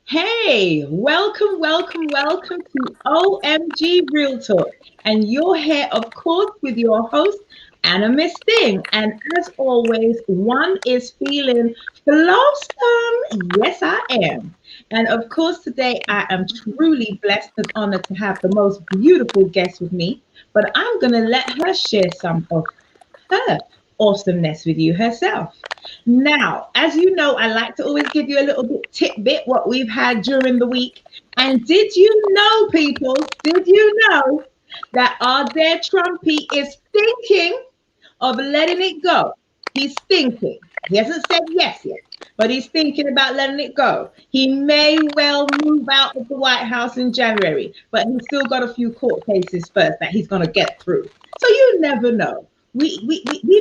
Hey, welcome to OMG Real Talk. And you're here, of course, with your host, Anna Miss Thing. And as always, one is feeling blossom. Yes, I am. And of course, today I am truly blessed and honored to have the most beautiful guest with me. But I'm going to let her share some of her awesomeness with you herself. Now, as you know, I like to always give you a little bit tidbit what we've had during the week. And did you know, people, did you know that our dear Trumpy is thinking of letting it go? He's thinking. He hasn't said yes yet, but he's thinking about letting it go. He may well move out of the White House in January, but he's still got a few court cases first that he's going to get through. So you never know. We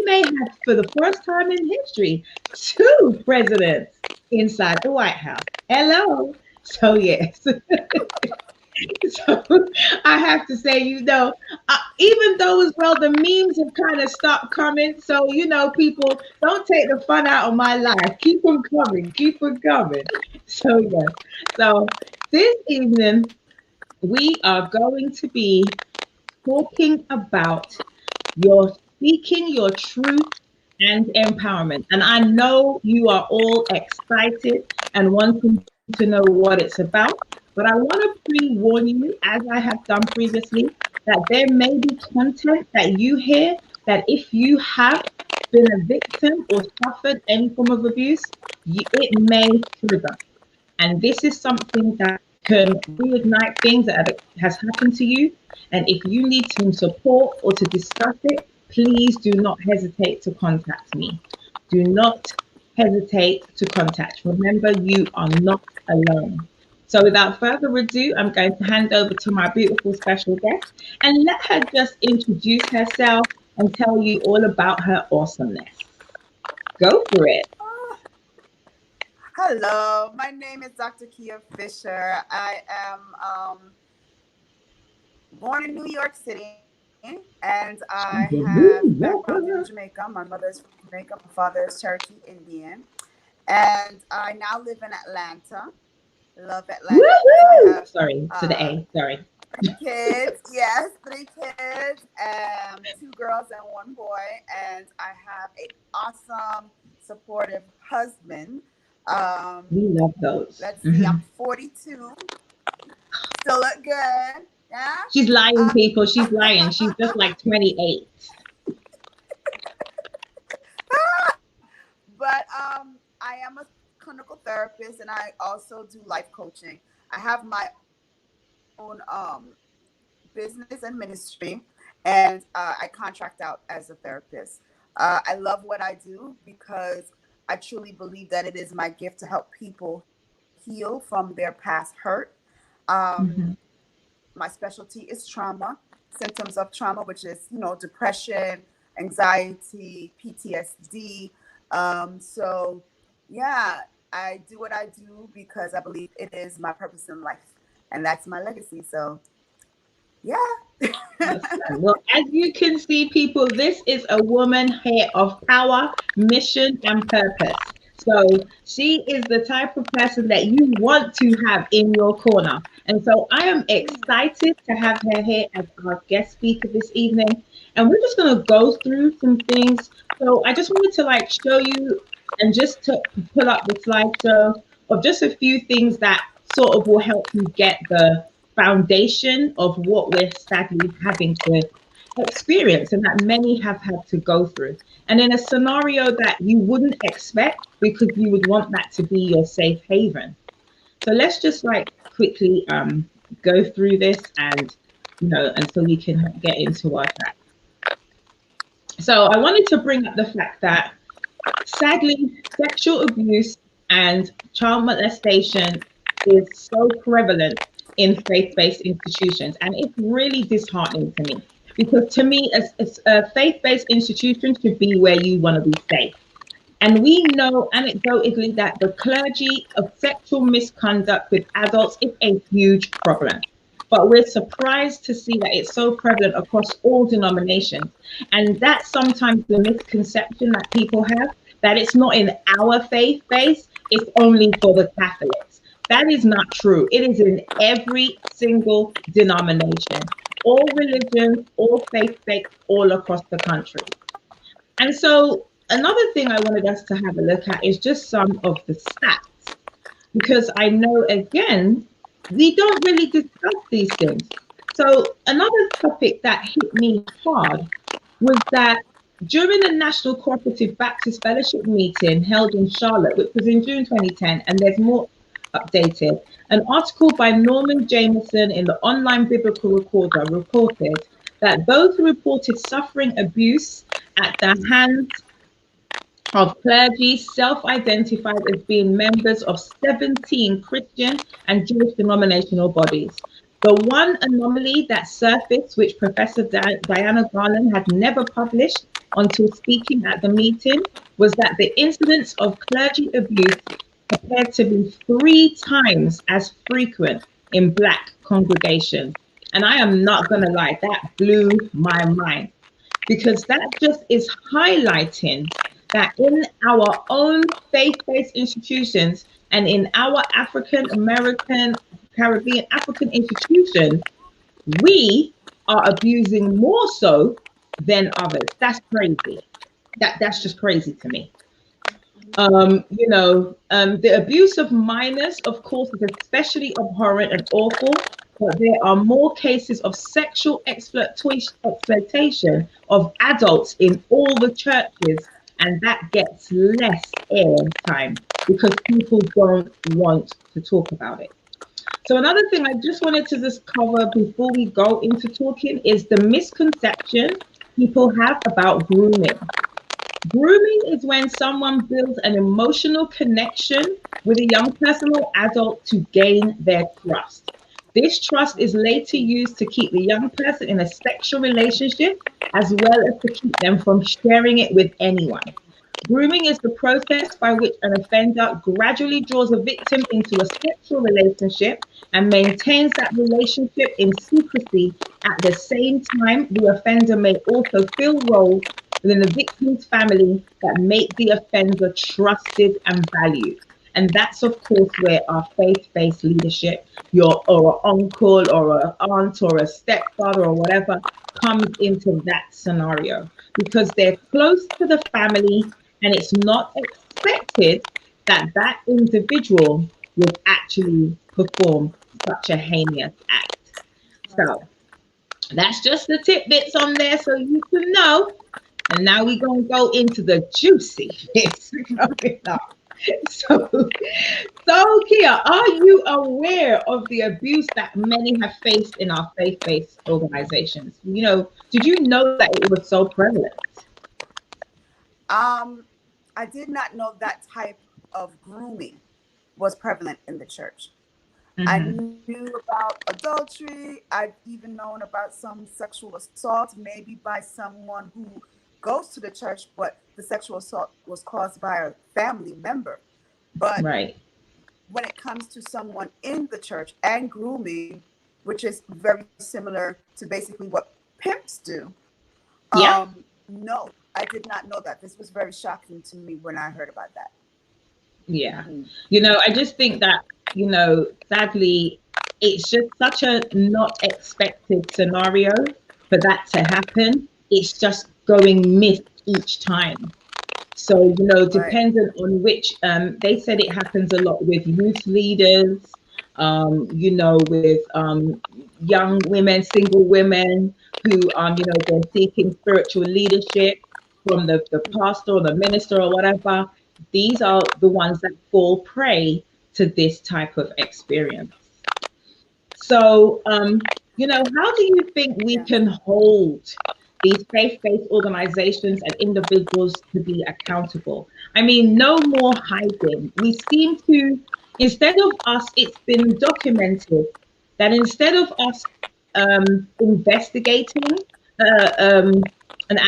may have, for the first time in history, two presidents inside the White House. Hello. So, yes. So I have to say, even though as well the memes have kind of stopped coming. So, people don't take the fun out of my life. Keep them coming. Keep them coming. So, yes. So this evening, we are going to be talking about your speaking your truth and empowerment. And I know you are all excited and wanting to know what it's about. But I want to pre-warn you, as I have done previously, that there may be content that you hear that if you have been a victim or suffered any form of abuse, it may trigger. And this is something that can reignite things that has happened to you. And if you need some support or to discuss it, please do not hesitate to contact me. Do not hesitate to contact. Remember, you are not alone. So without further ado, I'm going to hand over to my beautiful special guest and let her just introduce herself and tell you all about her awesomeness. Go for it. Hello, my name is Dr. Kia Fisher. I am born in New York City, and I have background in Jamaica. My mother's from Jamaica, my father is Cherokee Indian, and I now live in Atlanta. Love Atlanta. I Woohoo! have Sorry, to the A. Sorry. kids. Yes, three kids, two girls and one boy, and I have an awesome, supportive husband. We love those. Let's see, I'm 42. Still look good. Yeah. She's lying, Uh, people. She's lying. She's just like 28. but I am a clinical therapist, and I also do life coaching. I have my own business and ministry, and I contract out as a therapist. I love what I do because I truly believe that it is my gift to help people heal from their past hurt. Um, Mhm. my specialty is trauma, symptoms of trauma, which is, depression, anxiety, PTSD. So, yeah, I do what I do because I believe it is my purpose in life, and that's my legacy. So, yeah. Awesome. Well, as you can see, people, this is a woman here of power, mission, and purpose. So she is the type of person that you want to have in your corner. And so I am excited to have her here as our guest speaker this evening. And we're just going to go through some things. So I just wanted to show you and just to pull up the slideshow of just a few things that sort of will help you get the foundation of what we're sadly having to experience and that many have had to go through. And in a scenario that you wouldn't expect because you would want that to be your safe haven. So let's just quickly go through this and until we can get into our track. So I wanted to bring up the fact that sadly sexual abuse and child molestation is so prevalent in faith-based institutions, and it's really disheartening to me because to me, a faith-based institution should be where you want to be safe. And we know anecdotally that the clergy of sexual misconduct with adults is a huge problem. But we're surprised to see that it's so prevalent across all denominations. And that's sometimes the misconception that people have that it's not in our faith base, it's only for the Catholics. That is not true. It is in every single denomination, all religions, all faith-based, all across the country. And so another thing I wanted us to have a look at is just some of the stats, because I know, again, we don't really discuss these things. So another topic that hit me hard was that during the National Cooperative Baptist Fellowship meeting held in Charlotte, which was in June 2010, and there's more updated, an article by Norman Jameson in the Online Biblical Recorder reported that those who reported suffering abuse at the hands of clergy self-identified as being members of 17 Christian and Jewish denominational bodies. The one anomaly that surfaced, which Professor Diana Garland had never published until speaking at the meeting, was that the incidence of clergy abuse appeared to be 3 times as frequent in Black congregations. And I am not going to lie, that blew my mind, because that just is highlighting that in our own faith-based institutions and in our African American, Caribbean, African institutions, we are abusing more so than others. That's crazy. That's just crazy to me. The abuse of minors, of course, is especially abhorrent and awful, but there are more cases of sexual exploitation of adults in all the churches, and that gets less airtime because people don't want to talk about it. So another thing I just wanted to just cover before we go into talking is the misconception people have about grooming. Grooming is when someone builds an emotional connection with a young person or adult to gain their trust. This trust is later used to keep the young person in a sexual relationship, as well as to keep them from sharing it with anyone. Grooming is the process by which an offender gradually draws a victim into a sexual relationship and maintains that relationship in secrecy. At the same time, the offender may also fill roles within the victim's family that make the offender trusted and valued. And that's, of course, where our faith-based leadership, or an uncle or an aunt or a stepfather or whatever, comes into that scenario, because they're close to the family and it's not expected that that individual would actually perform such a heinous act. So that's just the tidbits on there so you can know. And now we're going to go into the juicy bits coming up. So Kia, are you aware of the abuse that many have faced in our faith-based organizations? Did you know that it was so prevalent? I did not know that type of grooming was prevalent in the church. I knew about adultery. I've even known about some sexual assault, maybe by someone who goes to the church, but the sexual assault was caused by a family member. But right. When it comes to someone in the church and grooming, which is very similar to basically what pimps do, Yeah. No, I did not know that. This was very shocking to me when I heard about that. Yeah. I just think that, sadly, it's just such a not expected scenario for that to happen. It's just going missed each time. So, dependent on which, they said it happens a lot with youth leaders, with young women, single women who, they're seeking spiritual leadership from the pastor or the minister or whatever. These are the ones that fall prey to this type of experience. So, how do you think we can hold these faith-based organizations and individuals to be accountable? I mean, no more hiding. We seem to, instead of us, it's been documented that instead of us investigating an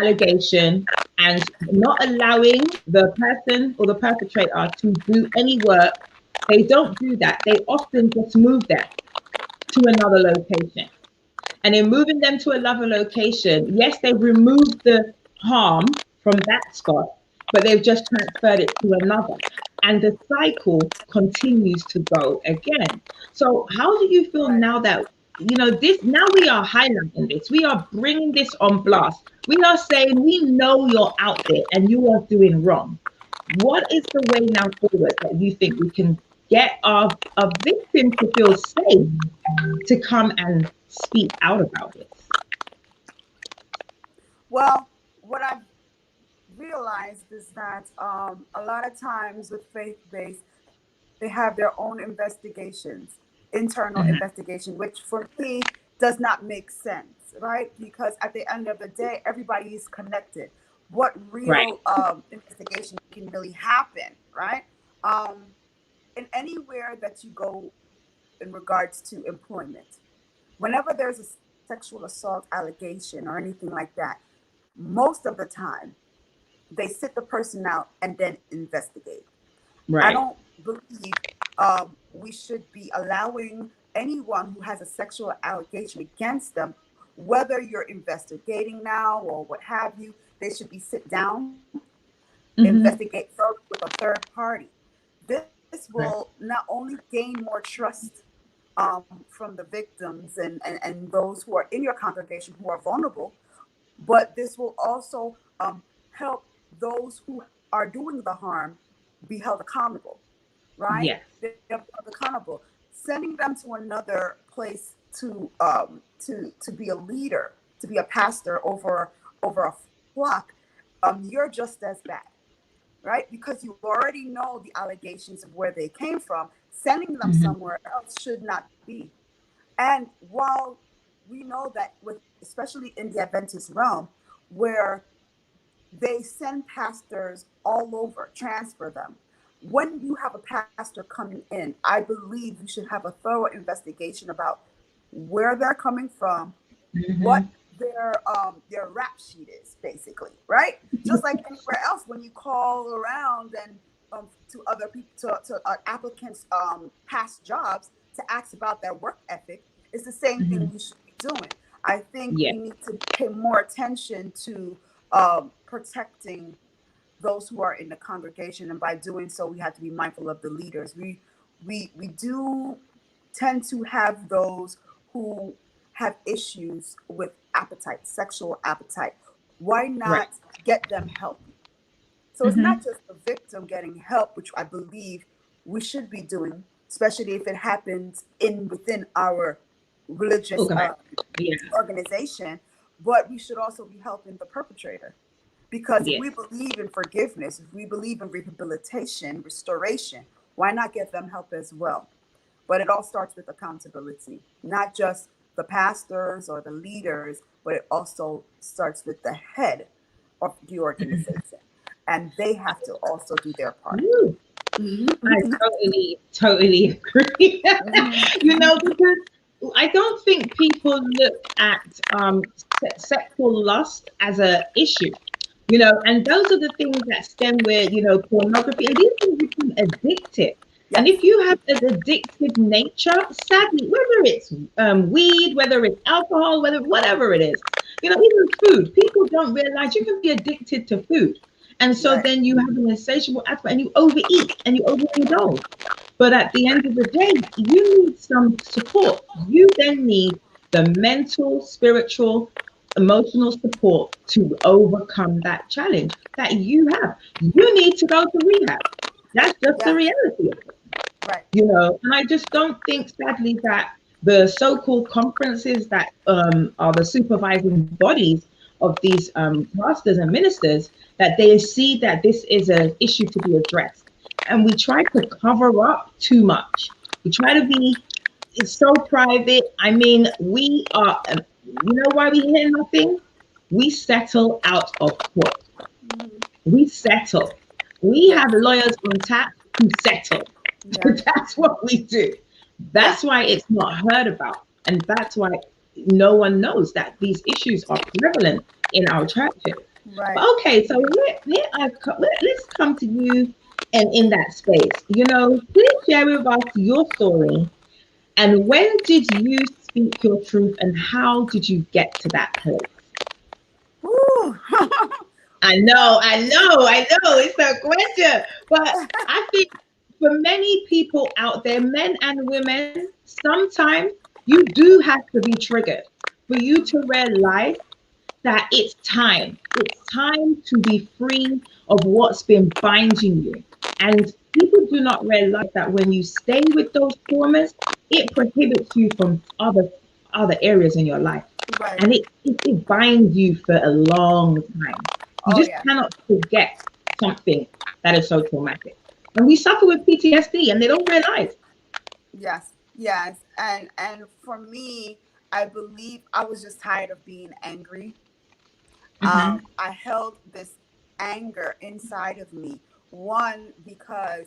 allegation and not allowing the person or the perpetrator to do any work, they don't do that. They often just move them to another location. And in moving them to another location, yes, they've removed the harm from that spot, but they've just transferred it to another. and the cycle continues to go again. So how do you feel Right. now that this, now we are highlighting this, we are bringing this on blast, we are saying we know you're out there and you are doing wrong. What is the way now forward that you think we can get our victim to feel safe to come and speak out about this? Well, what I've realized is that a lot of times with faith-based, they have their own investigations, internal Mhm. investigation, which for me does not make sense, right? Because at the end of the day, everybody is connected. What Right. real investigation can really happen, right? Um, in anywhere that you go in regards to employment, whenever there's a sexual assault allegation or anything like that, most of the time they sit the person out and then investigate. I Right. don't believe we should be allowing anyone who has a sexual allegation against them, whether you're investigating now or what have you, they should be sit down, Hmm. investigate first with a third party. This will Right. not only gain more trust from the victims and those who are in your congregation who are vulnerable, but this will also help those who are doing the harm be held accountable, right? Yes. They're held accountable. Sending them to another place to be a leader, to be a pastor over a flock, you're just as bad, right? Because you already know the allegations of where they came from. Sending them Hmm. somewhere else should not be. And while we know that with especially in the Adventist realm, where they send pastors all over, transfer them. When you have a pastor coming in, I believe you should have a thorough investigation about where they're coming from, what Hmm. their rap sheet is, basically, right? Just like anywhere else, when you call around and to other people, to applicants' past jobs to ask about their work ethic, it's the same thing Hmm. we should be doing. I think Yeah. we need to pay more attention to protecting those who are in the congregation, and by doing so, we have to be mindful of the leaders. We do tend to have those who have issues with appetite, sexual appetite. Why not Right. get them help? So it's not Hmm. just the victim getting help, which I believe we should be doing, especially if it happens in within our religious Organize. Yeah. organization, but we should also be helping the perpetrator. Because if Yes. we believe in forgiveness, if we believe in rehabilitation, restoration, why not get them help as well? But it all starts with accountability, not just the pastors or the leaders, but it also starts with the head of the organization. And they have to also do their part. Woo. I totally agree. Because I don't think people look at sexual lust as a issue. And those are the things that stem where, pornography, and these things become addictive. And Yes. if you have an addictive nature, sadly, whether it's weed, whether it's alcohol, whatever it is, even food, people don't realize you can be addicted to food. And so Right. then you have an insatiable appetite and you overeat and you overindulge. But at the end of the day, you need some support. You then need the mental, spiritual, emotional support to overcome that challenge that you have. You need to go to rehab. That's just the Yes. reality of it. Right. And I just don't think, sadly, that the so-called conferences that are the supervising bodies of these pastors and ministers, that they see that this is an issue to be addressed, and we try to cover up too much. We try to be, it's so private. I mean, we are. Why we hear nothing? We settle out of court. Mhm. We settle. We Yes. have lawyers on tap who settle. Yeah. That's what we do. Yeah. That's why it's not heard about. And that's why no one knows that these issues are prevalent in our churches. But Right. okay, so let's come to you and in that space. Please share with us your story. And when did you speak your truth and how did you get to that place? Woo. I know, Well, I know, I know. It's a question. But I think for many people out there, men and women, sometimes you do have to be triggered for you to realize that it's time. It's time to be free of what's been binding you. And people do not realize that when you stay with those traumas, it prohibits you from other areas in your life. Right. And it binds you for a long time. You Oh just yeah. cannot forget something that is so traumatic. And we suffer with PTSD and they don't realize. Yes. Yes. And for me, I believe I was just tired of being angry. Hmm. I held this anger inside of me. One, because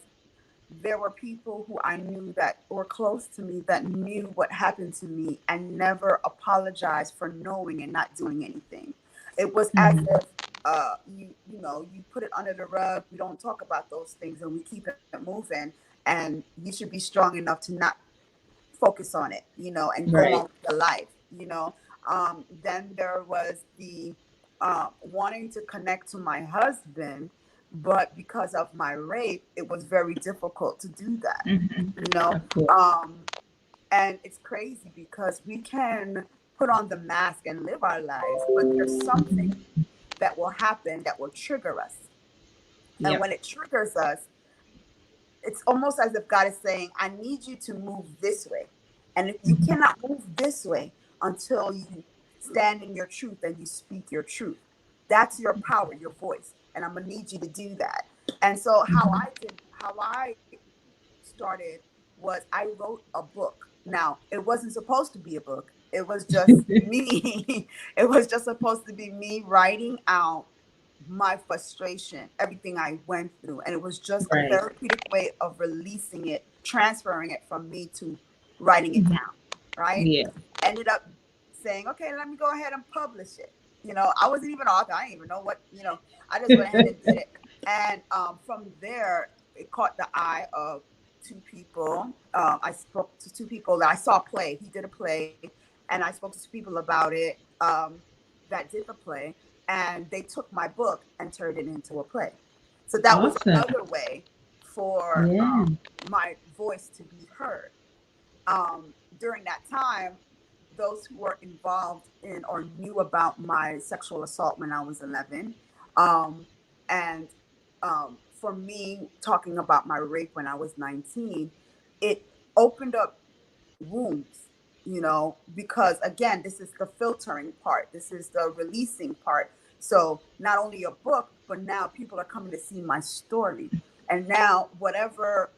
there were people who I knew that were close to me that knew what happened to me and never apologized for knowing and not doing anything. It was as Hmm. if you put it under the rug. We don't talk about those things and we keep it moving. And you should be strong enough to not focus on it, and go on Right. with your life. Then there was the wanting to connect to my husband, but because of my rape, it was very difficult to do that. Hmm. You know, Of course. um, and it's crazy because we can put on the mask and live our lives, but there's something Hmm. that will happen that will trigger us. And Yep. when it triggers us, it's almost as if God is saying, I need you to move this way. And if you Hmm. cannot move this way until you stand in your truth and you speak your truth, that's your power, your voice. And I'm gonna need you to do that. And so Hmm. how I started was I wrote a book. Now, it wasn't supposed to be a book. It was just me. It was just supposed to be me writing out my frustration, everything I went through. And it was just a Right. therapeutic way of releasing it, transferring it from me to writing it Hmm. down. Right. Yeah. Ended up saying, okay, let me go ahead and publish it. I wasn't even an author. I didn't even know I just went ahead and did it. And from there, it caught the eye of two people. I spoke to two people that I saw play. He did a play, and I spoke to two people about it that did the play, and they took my book and turned it into a play. So that was Awesome. another way for Yeah. my voice to be heard. During that time, those who were involved in or knew about my sexual assault when I was 11, and for me, talking about my rape when I was 19, it opened up wounds, because again, this is the filtering part, this is the releasing part. So not only a book, but now people are coming to see my story. And now, whatever,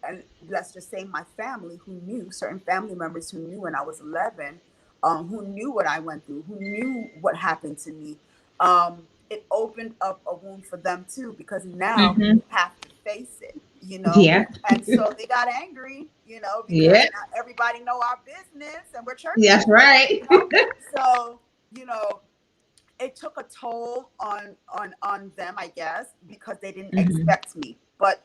and let's just say my family who knew, certain family members who knew when I was 11, who knew what I went through, who knew what happened to me, it opened up a wound for them too, because now Hmm. you have to face it, Yeah. and so they got angry, because Yeah. not everybody know our business and we're church That's people, right. so you know it took a toll on them, I guess, because they didn't Hmm. expect me. But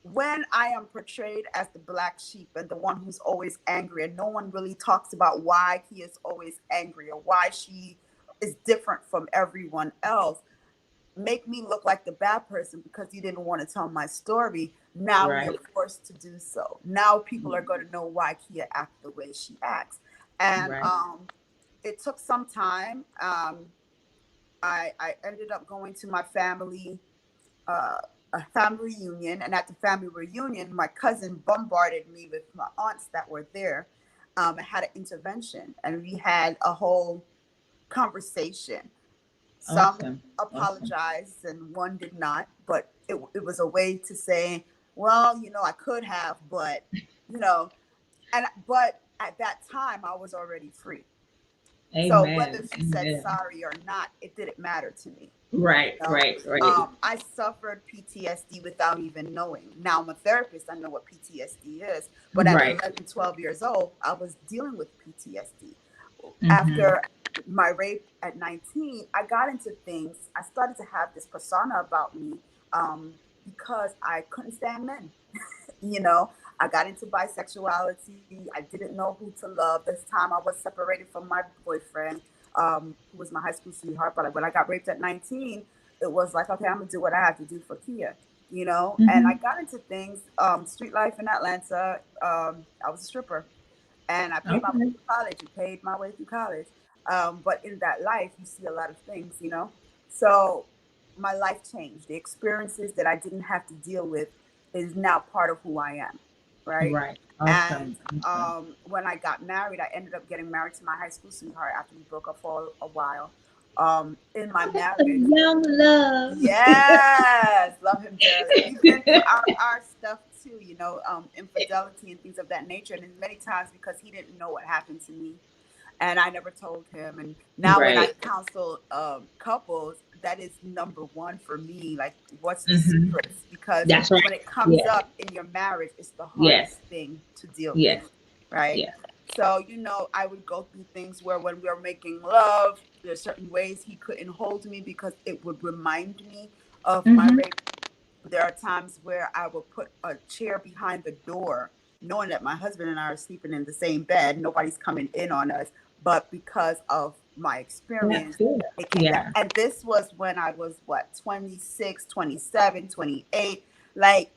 when I am portrayed as the black sheep and the one who's always angry, and no one really talks about why he is always angry or why she is different from everyone else, make me look like the bad person because you didn't want to tell my story. Now you're Right. forced to do so. Now people are going to know why Kia acts the way she acts. And Right. it took some time. I ended up going to my family, uh, a family reunion. And at the family reunion, my cousin bombarded me with my aunts that were there. I had an intervention and we had a whole conversation. Some Awesome. Awesome. apologized and one did not, but it was a way to say, well, I could have, but, you know, but at that time I was already free. So whether Amen. she said Amen. sorry or not, it didn't matter to me. Right. You know, Right. Right. I suffered PTSD without even knowing. Now I'm a therapist. I know what PTSD is. But at Right. 11, 12 years old, I was dealing with PTSD. Hmm. After my rape at 19, I got into things. I started to have this persona about me because I couldn't stand men. you know, I got into bisexuality. I didn't know who to love. This time I was separated from my boyfriend, who was my high school sweetheart. But when I got raped at 19, it was like, okay, I'm going to do what I have to do for Kia. you know, and I Mm-hmm. got into things, street life in Atlanta. I was a stripper, and I paid my way Okay. through college. You paid my way through college. But in that life, you see a lot of things, you know. So my life changed. The experiences that I didn't have to deal with is now part of who I am, right? Right. And Awesome. Awesome. when I got married, I ended up getting married to my high school sweetheart after we broke up for a while. In my Oh, that's some marriage, young love. yes, love him dearly. We've been through our stuff too, you know, infidelity and things of that nature. And many times because he didn't know what happened to me, and I never told him. And now when I Right. counsel couples, that is number one for me. Like, what's the Mm-hmm. secrets? Because That's right. when it comes Yeah. up in your marriage, it's the Yes. hardest thing to deal with, Yes. right? Yes. So, you know, I would go through things where when we were making love, there's certain ways he couldn't hold me because it would remind me of my Mm-hmm. rape. There are times where I will put a chair behind the door, knowing that my husband and I are sleeping in the same bed. Nobody's coming in on us. But because of my That's experience, good. it came back. Yeah. And this was when I was, what, 26, 27, 28. Like,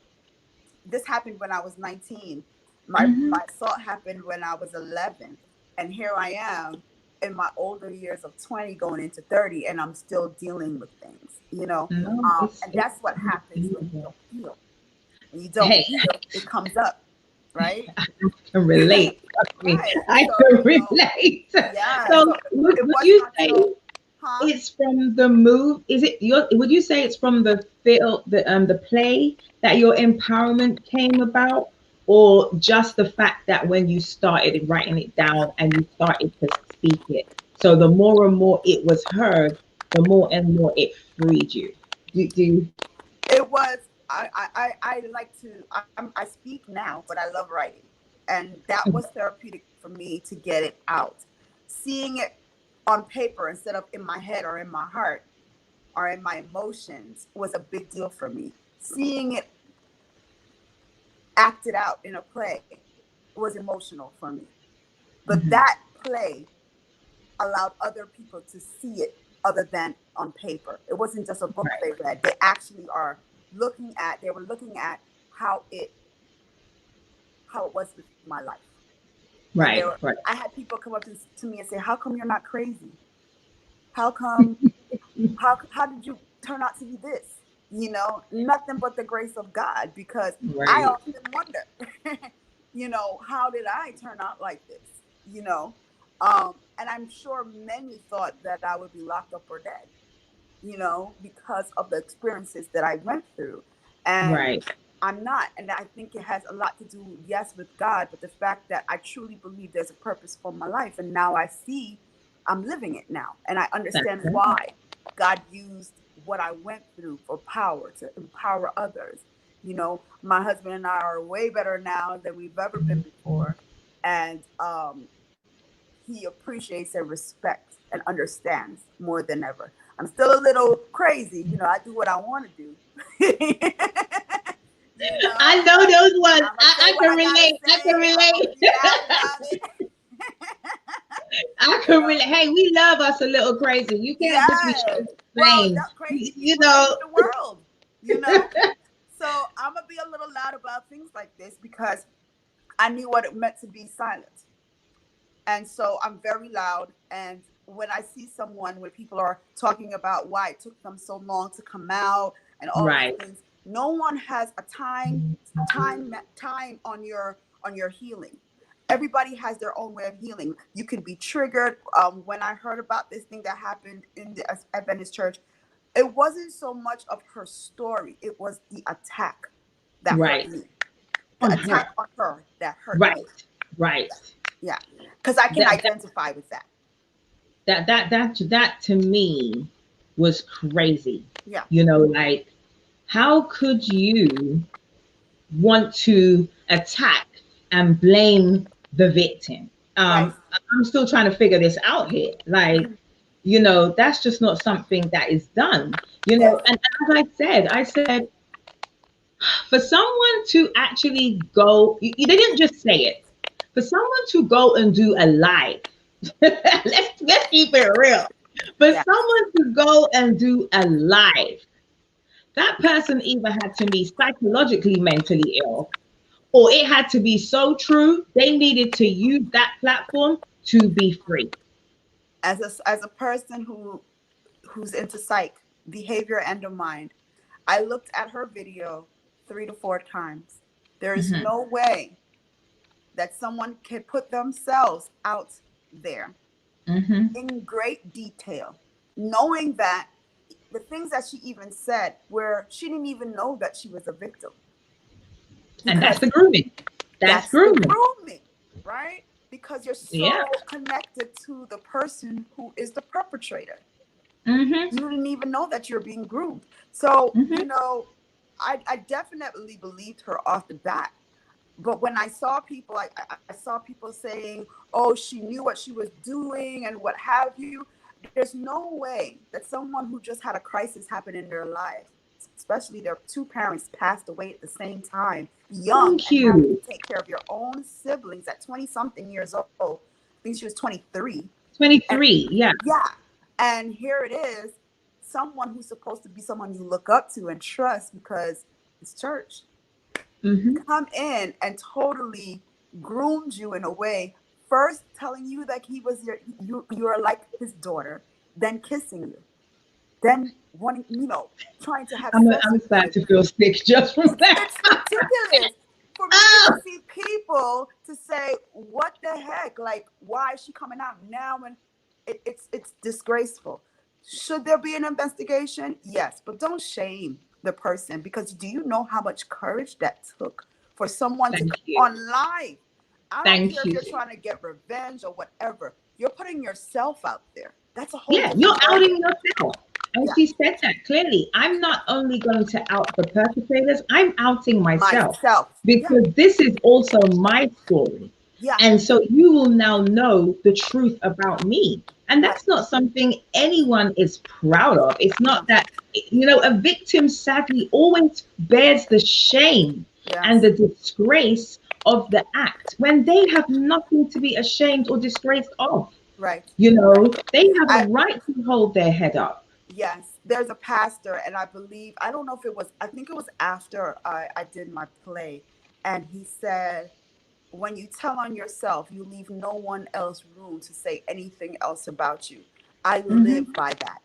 this happened when I was 19. Mm-hmm. My assault happened when I was 11. And here I am in my older years of 20 going into 30, and I'm still dealing with things, you know. No, And that's what it's happens when you beautiful. don't heal. When you don't Hey, heal, it comes up, right? I can relate. Trust me, Right. I So, can you know, relate. yeah. So So it would wasn't you until, say huh? it's from the move? Is it your? Would you say it's from the film, the play that your empowerment came about, or just the fact that when you started writing it down and you started to speak it, so the more and more it was heard, the more and more it freed you. Do It was, I like to, I speak now, but I love writing. And that was therapeutic for me to get it out. Seeing it on paper instead of in my head or in my heart or in my emotions was a big deal for me. Seeing it acted out in a play was emotional for me. But Mhm. that play allowed other people to see it other than on paper. It wasn't just a book Right, they read. They actually are looking at, they were looking at how it how it was with my life. And right, right. I had people come up to me and say, "How come you're not crazy? How come how did you turn out to be this?" You know, nothing but the grace of God, because I Right. often wonder, you know, how did I turn out like this? You know, and I'm sure many thought that I would be locked up or dead, you know, because of the experiences that I went through. And Right. I'm not. And I think it has a lot to do, yes, with God, but the fact that I truly believe there's a purpose for my life. And now I see I'm living it now. And I That's understand right. why God used what I went through for power to empower others. You know, my husband and I are way better now than we've ever been before. And he appreciates and respects and understands more than ever. I'm still a little crazy, you know. I do what I want to do. You know, I know those ones. I'm gonna say I what can I gotta relate. I can say. I'm gonna relate. be loud about it. I You can know, relate. Hey, we love us a little crazy. You can't just be yes. straight Well, plain. crazy You people know. change the world. You know, so I'm gonna be a little loud about things like this because I knew what it meant to be silent. And so I'm very loud. And when I see someone, when people are talking about why it took them so long to come out and all these Right. things, no one has a time on your healing. Everybody has their own way of healing. You can be triggered. When I heard about this thing that happened in the Adventist church, it wasn't so much of her story, it was the attack that hurt Right. me. The From attack her. on her that hurt me. Right. Right. Yeah, because I can That identify with that. that to me was crazy. Yeah, You know, like how could you want to attack and blame the victim? right. I'm still trying to figure this out here. Like, Mhm. that's just not something that is done. Yes, And as I said, for someone to actually go, you didn't just say it. For someone to go and do a live, let's keep it real. For yeah, someone to go and do a live that person either had to be psychologically mentally ill, or it had to be so true they needed to use that platform to be free. As a person who's into psych, behavior and the mind, I looked at her video 3 to 4 times. There is Hmm. no way that someone can put themselves out there Hmm. in great detail, knowing that the things that she even said, where she didn't even know that she was a victim, And that's because the grooming. That's that's the grooming. grooming, right? Because you're Yeah. so connected to the person who is the perpetrator. Hmm. You didn't even know that you're being groomed. So, Hmm. I definitely believed her off the bat. But when I saw people, I saw people saying, oh, she knew what she was doing and what have you. There's no way that someone who just had a crisis happen in their lives, especially their two parents passed away at the same time, young, Thank and having to you. take care of your own siblings at 20 something years old. I think she was 23. And 23. Yeah. yeah, and here it is, someone who's supposed to be someone you look up to and trust because it's church, Hmm. come in and totally groomed you in a way, first telling you that he was you are like his daughter, then kissing you, then wanting, trying to have sex I'm with starting you. to feel sick just from that. It's ridiculous for me to Oh, see people to say, what the heck, like, why is she coming out now? And it's disgraceful. Should there be an investigation? Yes, but don't shame the person, because do you know how much courage that took for someone to thank come you. on live? I don't care Thank if you. you're trying to get revenge or whatever. You're putting yourself out there. That's a whole Yeah, you're different ball outing game. yourself. And Yeah, she said that clearly. I'm not only going to out the perpetrators, I'm outing myself myself. Yeah, because this is also my story. yeah, And so you will now know the truth about me. And right. that's not something anyone is proud of. It's not No. that, a victim sadly always bears the shame and Yes. the disgrace of the act when they have nothing to be ashamed or disgraced of. Right. Right. They have a I right to hold their head up. Yes, there's a pastor, and I believe, I don't know if it was, I think it was after I did my play, and he said, when you tell on yourself, you leave no one else room to say anything else about you. I live Hmm. by that.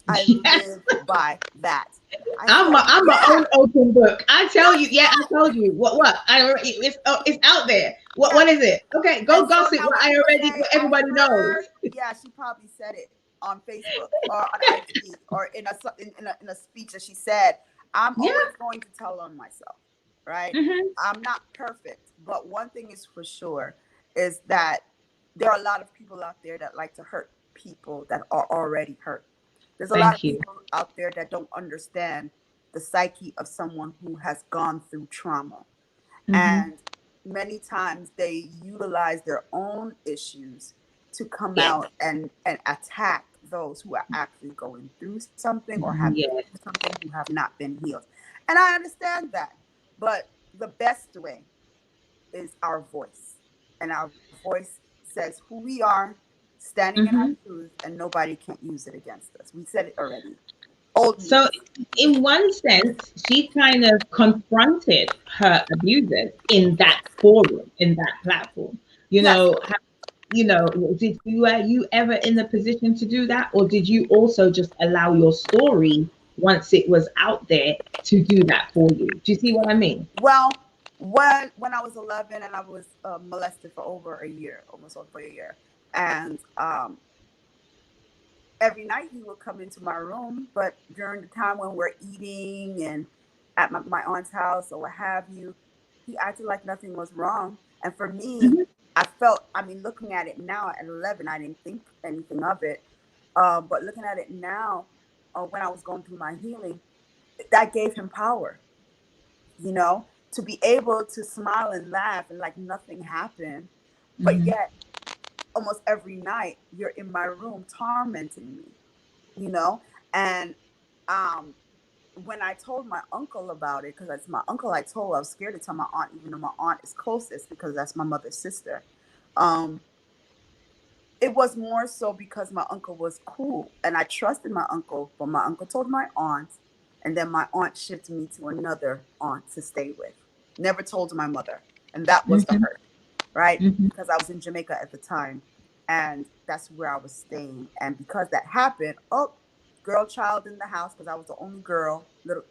I Yes, live by that. I said, I'm my yeah, own open book. I tell you, that's yeah, I it. told you what I already, it's out there. What Yes. is it? Okay, go And so gossip now what when I people already say, what I everybody knows. heard, yeah, she probably said it on Facebook or on IG or in a speech that she said, I'm Yeah. always going to tell on myself, right? Hmm. I'm not perfect, but one thing is for sure is that there are a lot of people out there that like to hurt people that are already hurt. There's a lot Thank of you. people out there that don't understand the psyche of someone who has gone through trauma, Hmm. and many times they utilize their own issues to come Yes. out and attack those who are actually going through something or have been Yes. through something, who have not been healed. And I understand that. But the best way is our voice. And our voice says who we are, standing in our Hmm. truth, and nobody can't use it against us. We said it already. Old So, news. in one sense, she kind of confronted her abusers in Yes. that forum, in that platform. You Yes. know, did you were you ever in the position to do that, or did you also just allow your story once it was out there to do that for you? Do you see what I mean? Well, when I was 11 and I was molested for over a year, almost over a year, and every night he would come into my room, but during the time when we're eating and at my aunt's house or what have you, he acted like nothing was wrong. And for me, Hmm. I felt, I mean, looking at it now at 11, I didn't think anything of it. But looking at it now, when I was going through my healing, that gave him power, to be able to smile and laugh and like nothing happened. But Hmm. yet, almost every night, you're in my room tormenting me, you know? And um, when I told my uncle about it, because that's my uncle I told, I was scared to tell my aunt, even though my aunt is closest because that's my mother's sister. Um, it was more so because my uncle was cool and I trusted my uncle, but my uncle told my aunt, And then my aunt shipped me to another aunt to stay with. Never told my mother. And that was the Mm-hmm. hurt, right? Mm-hmm. Because I was in Jamaica at the time. And that's where I was staying. And because that happened, oh, girl child in the house, because I was the only girl, little,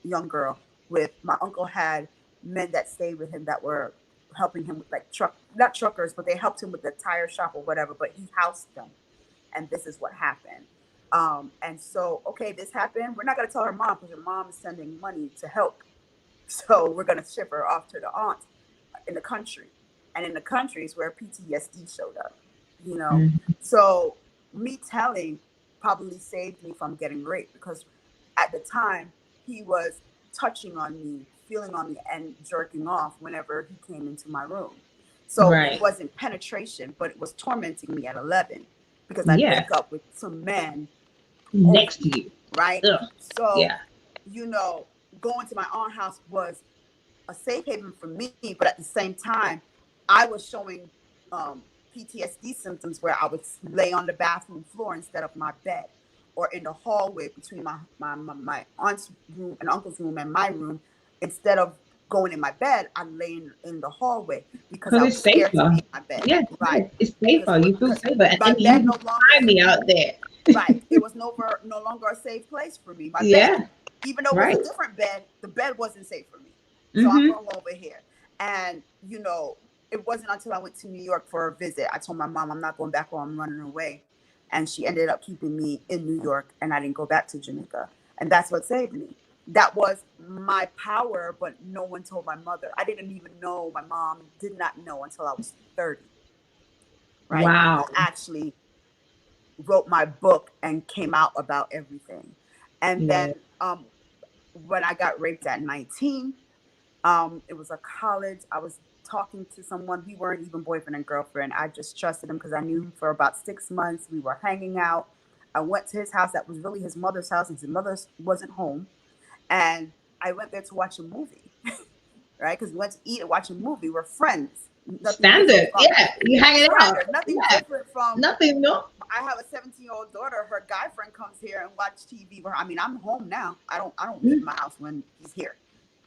young girl, with my uncle had men that stayed with him that were helping him with like not truckers, but they helped him with the tire shop or whatever, but he housed them. And this is what happened. And so, okay, this happened. We're not going to tell her mom because her mom is sending money to help. So we're going to ship her off to the aunt in the country. And in the country is where PTSD showed up, you know. Mm-hmm. So me telling probably saved me from getting raped because at the time he was touching on me, feeling on me, and jerking off whenever he came into my room. So it Right. wasn't penetration, but it was tormenting me at 11 because I'd Yeah. wake up with some man over Next to me, you. right? Ugh. So, Yeah. you know, going to my aunt's house was a safe haven for me, but at the same time, I was showing PTSD symptoms where I would lay on the bathroom floor instead of my bed, or in the hallway between my aunt's room and uncle's room and my room. Instead of going in my bed, I lay in the hallway because Because I it's was scared to be safer. in my bed. Yeah, Right. yeah, it's safer. You feel Because safer. And my then you bed can no longer find me out there. right. It was no longer a safe place for me. My bed, Yeah. even though it was Right. a different bed, the bed wasn't safe for me. So I'm Mm-hmm. going over here. And, it wasn't until I went to New York for a visit. I told my mom I'm not going back or I'm running away. And she ended up keeping me in New York and I didn't go back to Jamaica. And that's what saved me. That was my power, but no one told my mother. I didn't even know. My mom did not know until I was 30, right? And Wow. I actually wrote my book and came out about everything. And Yeah. then when I got raped at 19, it was a college. I was talking to someone. We weren't even boyfriend and girlfriend. I just trusted him because I knew him for about 6 months. We were hanging out. I went to his house. That was really his mother's house, and his mother wasn't home. And I went there to watch a movie, right? Because we went to eat and watch a movie. We're friends. Nothing different Standard. from Yeah. You hanging out. standard. Nothing Yeah. different from Nothing, no. I have a 17-year-old daughter. Her guy friend comes here and watch TV. I mean, I'm home now. I don't leave my house when he's here.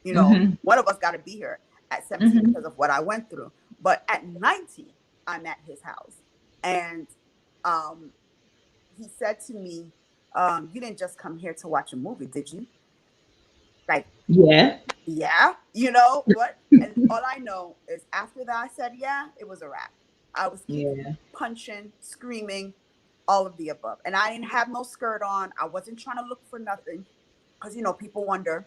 Mm-hmm. One of us got to be here at 17 Mm-hmm. because of what I went through. But at 19, I'm at his house, and um, he said to me, "You didn't just come here to watch a movie, did you?" Like, Yeah. yeah, what? And all I know is after that, I said, yeah, it was a wrap. I was kicking, Yeah. punching, screaming, all of the above. And I didn't have no skirt on. I wasn't trying to look for nothing because, people wonder.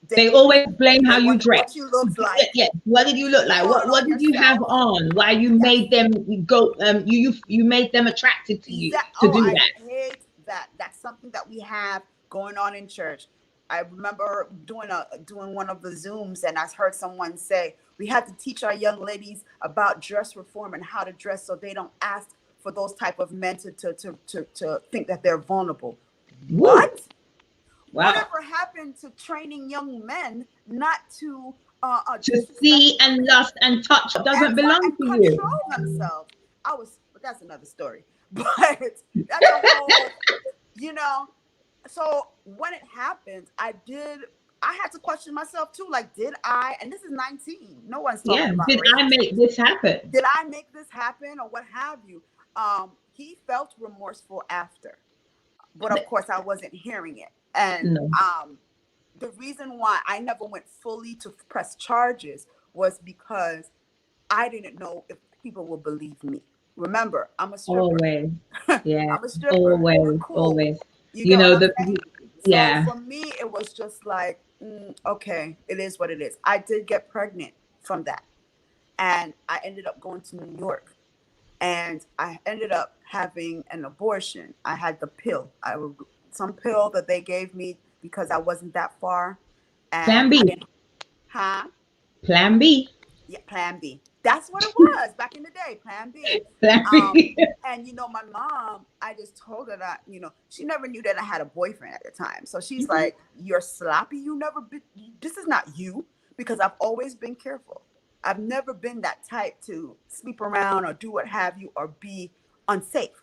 They they always blame how they you wonder dress. what you look Yeah, like. yeah. What did you look You like? brought it What on did you have yourself. on? Why you Yes. made them go you made them attracted to you to Oh, do I that. hate that. That's something that we have going on in church. I remember doing one of the Zooms, and I heard someone say we have to teach our young ladies about dress reform and how to dress so they don't ask for those type of men to think that they're vulnerable. Woo. What? Wow. Whatever happened to training young men not to To disrespect see and women lust and touch what doesn't belong and to you. control themselves? But that's another story. But that's a whole, you know. So when it happened, I had to question myself too. Like, did I? And this is 19. No one's Yeah. talking about Did rape. I make this happen? Did I make this happen or what have you? He felt remorseful after, but of course I wasn't hearing it. And No. the reason why I never went fully to press charges was because I didn't know if people would believe me. Remember, I'm a stripper. Always. Yeah. I'm a stripper. We're Always. cool. Always. You You get what know I'm the saying? So yeah. for me, it was just like, okay, it is what it is. I did get pregnant from that. And I ended up going to New York. And I ended up having an abortion. I had the pill. Some pill that they gave me because I wasn't that far. And Plan I B. didn't, huh? Plan B. Yeah, Plan B. That's what it was back in the day, Plan B. Plan Um, B. and my mom, I just told her that, she never knew that I had a boyfriend at the time. So she's like, "You're sloppy. You never been. This is not you," because I've always been careful. I've never been that type to sleep around or do what have you or be unsafe.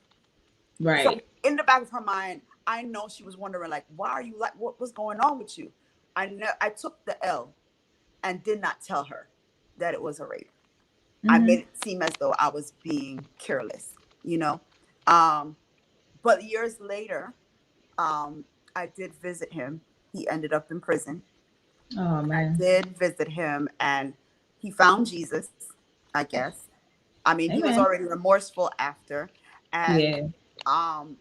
So Right. in the back of her mind, I know she was wondering, like, why are you like, what was going on with you? I took the L and did not tell her that it was a rape. I Mm-hmm. made it seem as though I was being careless, you know. Um, but years later, um, I did visit him. He ended up in prison. Oh And I man. did visit him, and he found Jesus, I guess. I mean, he was Amen. already remorseful after, and Yeah. um,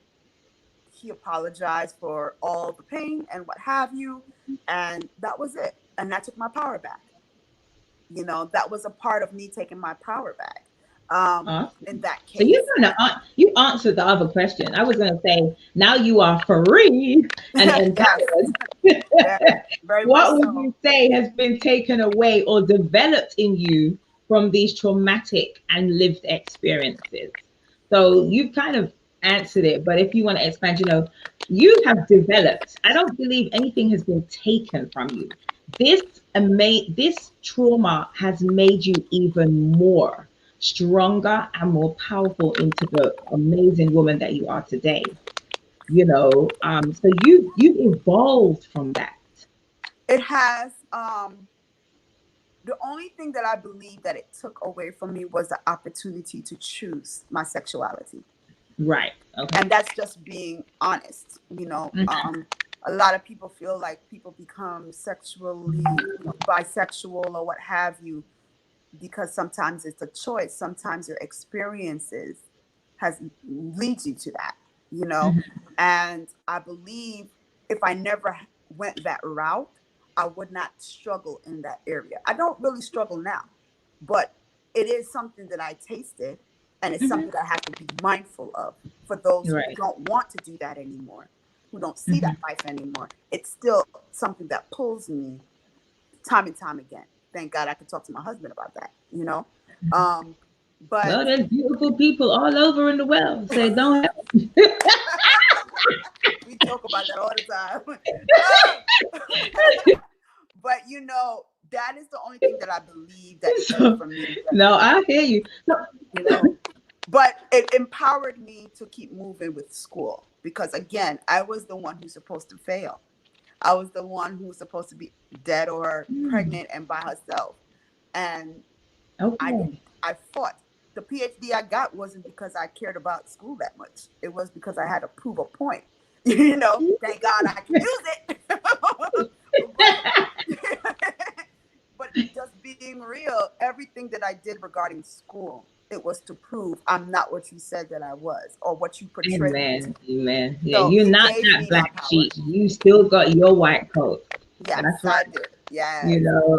he apologized for all the pain and what have you, and that was it. And I took my power back. You know, that was a part of me taking my power back. In Awesome. that So you case, kind of you answered the other question. I was going to say now you are free and yes, empowered. yes, very much What would so. you say has been taken away or developed in you from these traumatic and lived experiences? So you've kind of answered it, but if you want to expand, you have developed. I don't believe anything has been taken from you. This trauma has made you even more stronger and more powerful into the amazing woman that you are today. So you've evolved from that. It has. The only thing that I believe that it took away from me was the opportunity to choose my sexuality. Right. Okay. And that's just being honest. Mhm. A lot of people feel like people become sexually, bisexual or what have you, because sometimes it's a choice. Sometimes your experiences has leads you to that, you know. Mhm. And I believe if I never went that route, I would not struggle in that area. I don't really struggle now, but it is something that I tasted, and it's something Mhm. that I have to be mindful of for those who Right. don't want to do that anymore, who don't see that Mhm. life anymore. It's still something that pulls me time and time again. Thank God I could talk to my husband about that, you know? Um, but Well, there's beautiful people all over in the world. Say don't have. we talk about that all the time. But that is the only thing that I believe that it took So, from me, no, I hear you. So, you know. But it empowered me to keep moving with school because again, I was the one who's supposed to fail. I was the one who was supposed to be dead or mm, pregnant and by herself. And I didn't. okay. I fought. The PhD I got wasn't because I cared about school that much. It was because I had to prove a point. Thank God I can use it. but just being real, everything that I did regarding school, it was to prove I'm not what you said that I was or what you portrayed me to Amen. be. Amen. Yeah, So you're it not gave that me my black power. sheep. You still got your white coat. Yes, That's I right. did. Yes.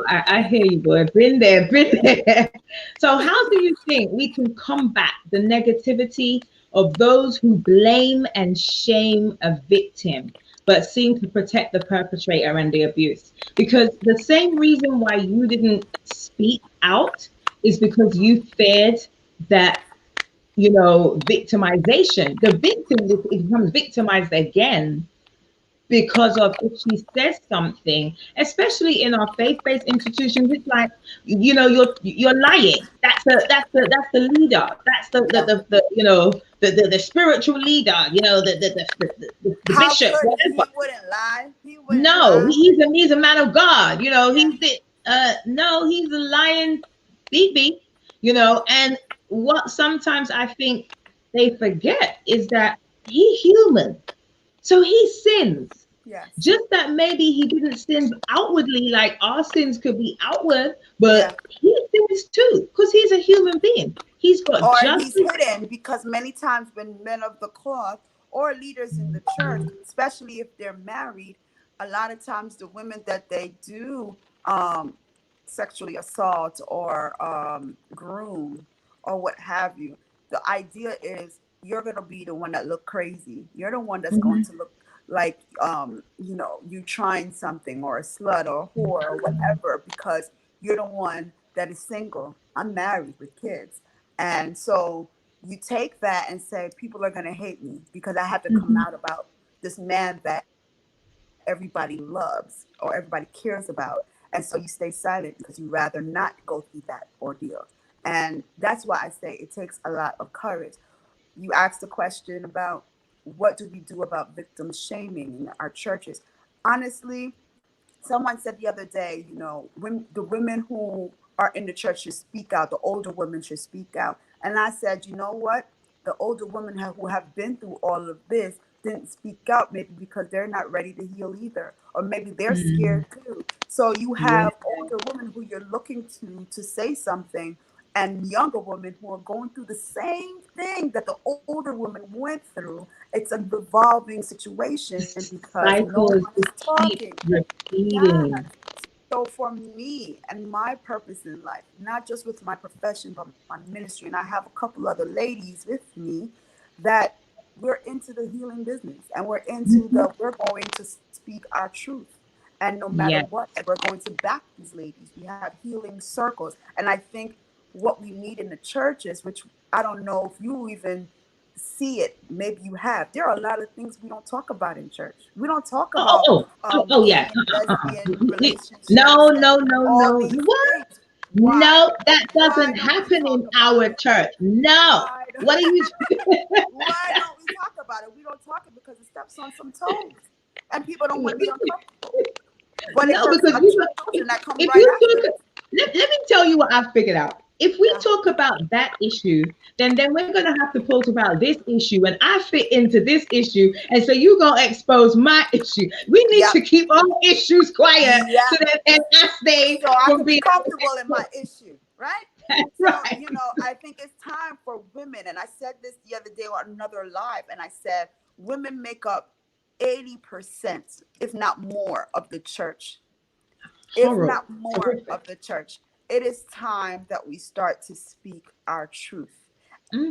I hear you, boy. Been there, been there. So, how do you think we can combat the negativity of those who blame and shame a victim, but seem to protect the perpetrator and the abuse? Because the same reason why you didn't speak out is because you feared that victimization. The victim becomes victimized again because of if she says something, especially in our faith-based institutions, it's like you're lying. That's the leader. That's Yeah. the spiritual leader. The How bishop, could whatever. he wouldn't lie? He wouldn't No, lie. he's a man of God. Yeah. He's a lying BB. And what sometimes I think they forget is that he human. So he sins. Yes. Just that maybe he didn't sin outwardly, like our sins could be outward, Yeah. but he sins too, because he's a human being. He's got Or just. he's hidden because many times when men of the cloth or leaders in the church, especially if they're married, a lot of times the women that they do sexually assault or groom or what have you, the idea is you're going to be the one that look crazy. You're the one that's going Mhm. to look like you trying something or a slut or a whore or whatever because you're the one that is single. I'm married with kids. And so you take that and say, people are going to hate me because I have to come Mhm. out about this man that everybody loves or everybody cares about. And so you stay silent because you rather not go through that ordeal. And that's why I say it takes a lot of courage. You asked the question about what do we do about victim shaming in our churches? Honestly, someone said the other day, the women who are in the church should speak out. The older women should speak out. And I said, you know what? The older women who have been through all of this didn't speak out, maybe because they're not ready to heal either, or maybe they're Mm, scared too. So you yeah. have older women who you're looking to say something, and younger women who are going through the same thing that the older women went through. It's a revolving situation because no one Cycles is just talking. keep Yeah. repeating. So for me and my purpose in life, not just with my profession, but my ministry, and I have a couple other ladies with me that we're into the healing business, and Mhm. we're going to speak our truth. And no matter Yeah. what, we're going to back these ladies. We have healing circles. And I think what we need in the churches, which I don't know if you even see it, maybe you have, there are a lot of things we don't talk about in church. We don't talk Oh, oh, about oh, oh, oh, yeah. gay and lesbian No, relationships and no, no, all no. these What? things. Why? No, that Why doesn't don't we happen talk in about our it? church. No. Why? What are you? Why don't we talk about it? We don't talk it because it steps on some toes, and people don't want to be uncomfortable. But it No, hurts because our we, children that come if right you after talk, us. let me tell you what I've figured out. If we Yeah. talk about that issue, then we're gonna have to talk about this issue, and I fit into this issue, and so you gonna expose my issue. We need Yep. to keep all issues quiet so Yep. that and I stay So I from can be being comfortable in my issue, right? So, right. I think it's time for women. And I said this the other day on another live, and I said, women make up 80%, if not more, of the church. If Horrible, not more horrific. of the church. It is time that we start to speak our truth.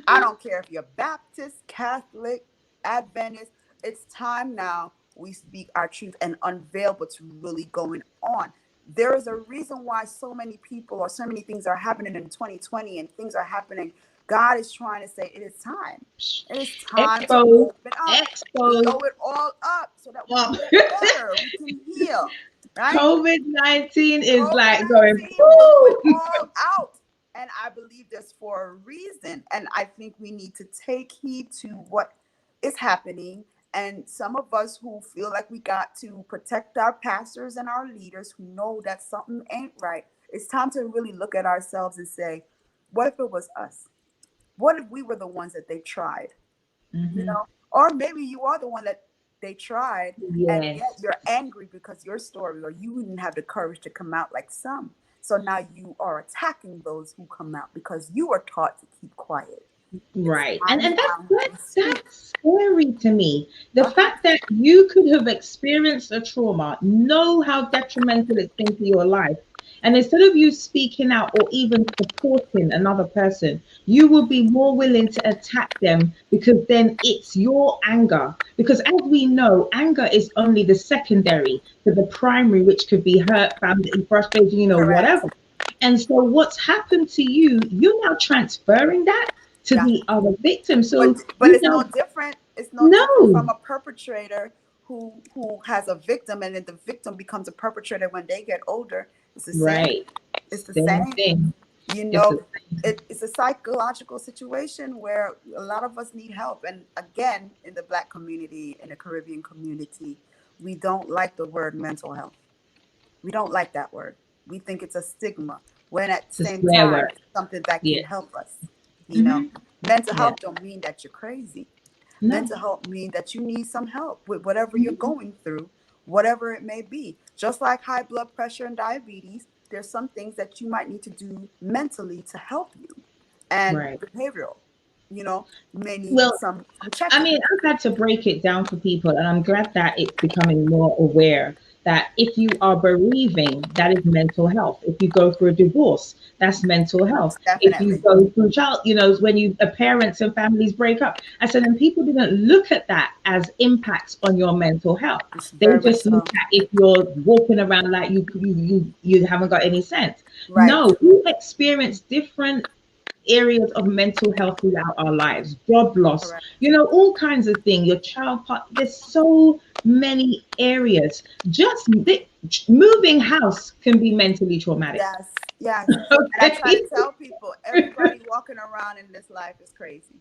I Hmm. don't care if you're Baptist, Catholic, Adventist. It's time now we speak our truth and unveil what's really going on. There is a reason why so many people or so many things are happening in 2020 and things are happening. God is trying to say it is time. It is time to Expose, open up, expose. blow it all up so that we can Up. get better, we can heal, right? COVID-19 is COVID like going, 19 blew it woo! all out. And I believe this for a reason. And I think we need to take heed to what is happening. And some of us who feel like we got to protect our pastors and our leaders who know that something ain't right, it's time to really look at ourselves and say, what if it was us? What if we were the ones that they tried? Hmm. Or maybe you are the one that they tried, and yet Yes. you're angry because your story or you didn't have the courage to come out like some. So now you are attacking those who come out because you were taught to keep quiet. It's Right. And time and that's now we that's speak. that's scary to me. The Uh-huh. fact that you could have experienced a trauma, know how detrimental it's been to your life, and instead of you speaking out or even supporting another person, you will be more willing to attack them because then it's your anger. Because as we know, anger is only the secondary to the primary, which could be hurt, family, frustration, Correct. whatever. And so what's happened to you, you're now transferring that to Yeah. the other victim. But So but you it's no know, different. It's no different from no, a perpetrator who has a victim, and then the victim becomes a perpetrator when they get older. It's the same. right. It's the Same same. thing. you It's know the same. it's a psychological situation where a lot of us need help. And again, in the Black community, in the Caribbean community, we don't like the word mental health. We don't like that word. We think it's a stigma, when at the It's a same swear time word. it's something that can Yes. help us. you know Hmm. Mental Yeah. health don't mean that you're crazy. No. Mental health mean that you need some help with whatever you're Mhm. going through, whatever it may be. Just like high blood pressure and diabetes, there's some things that you might need to do mentally to help you. And Right. behavioral, may need Well, some I checking. mean, I've had to break it down for people, and I'm glad that it's becoming more aware that if you are bereaving, that is mental health. If you go through a divorce, that's mental health. If you Definitely. go through child, when parents and families break up, I said, and people didn't look at that as impacts on your mental health. It's They very much just look so. at if you're walking around like you haven't got any sense. Right. No, we experience different areas of mental health throughout our lives, job loss, Correct. all kinds of things, your child part. There's so many areas. Just moving house can be mentally traumatic. Yes. Yes. And I try to Okay. tell people, everybody walking around in this life is crazy.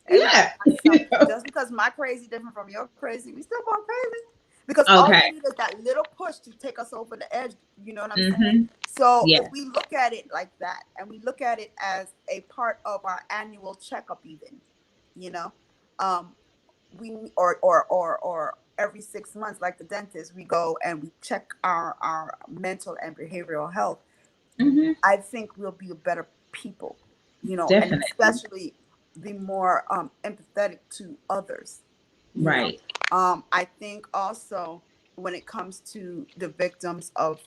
Everybody Yeah. has something. Just because my crazy different from your crazy, we still born crazy. Because all Okay. we need is that little push to take us over the edge. You know what I'm saying? Mm-hmm. So Yeah. if we look at it like that, and we look at it as a part of our annual checkup, even, you know, um, we or every 6 months, like the dentist, we go and we check our mental and behavioral health. Mm-hmm. I think we'll be a better people, and Definitely. especially be more empathetic to others. you know Right. I think also, when it comes to the victims of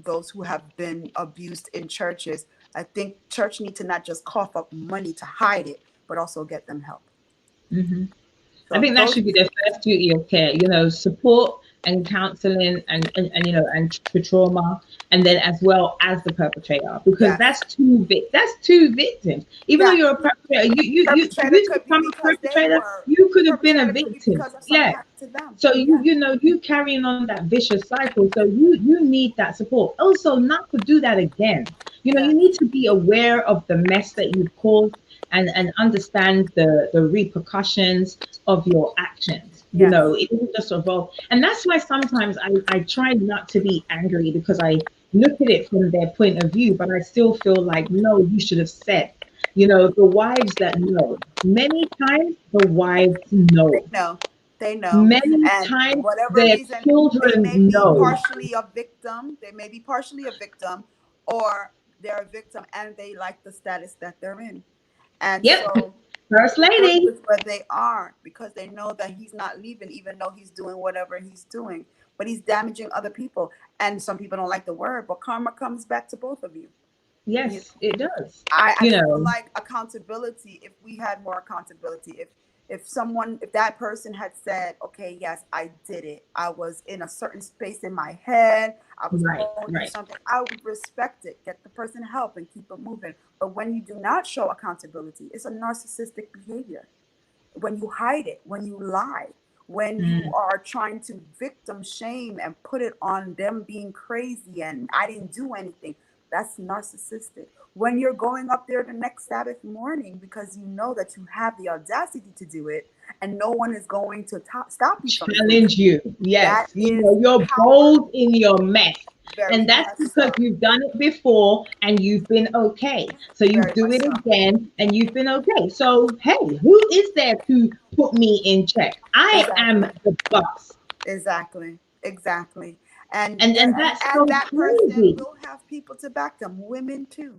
those who have been abused in churches, I think church need to not just cough up money to hide it, but also get them help. Mm-hmm. I So think that those, should be the first duty of care, support and counseling for trauma, and then as well as the perpetrator, because yes, that's two victims. Even though yes. you're a perpetrator, for Perpetrator you to could be become a because they perpetrator, were you could have been a perpetrator could be victim. because of something Yeah. happened to them. So Yeah, you carrying on that vicious cycle. So you need that support. Also, not to do that again. yeah, You need to be aware of the mess that you've caused, and understand the repercussions of your actions. yes, It isn't just evolve. And that's why sometimes I try not to be angry, because I look at it from their point of view, but I still feel like, no, you should have said. The wives that know. Many times the wives they know. know. They know. Many And times whatever their reason, they children may be know. partially a victim. They may be partially a victim, or they're a victim and they like the status that they're in. And Yep, so first they're good lady. with where they are because they know that he's not leaving, even though he's doing whatever he's doing. But he's damaging other people. And some people don't like the word, but karma comes back to both of you. You Yes, it does. I You feel know, like accountability, if we had more accountability, if that person had said, okay, yes, I did it, I was in a certain space in my head, I was right, going through right. something, I would respect it, get the person help and keep it moving. But when you do not show accountability, it's a narcissistic behavior. When you hide it, when you lie, when you Mm. are trying to victim shame and put it on them being crazy and I didn't do anything, that's narcissistic. When you're going up there the next Sabbath morning because you know that you have the audacity to do it and no one is going to stop you from doing it, Challenge you. that Yes, is you're power. bold in your mess. Very And that's much because so. you've done it before and you've been okay. So you Very do much it so. again and you've been okay. So, hey, who is there to put me in check? I am Exactly. the boss. Exactly. Exactly. And that's And so that person crazy. will have people to back them. Women too.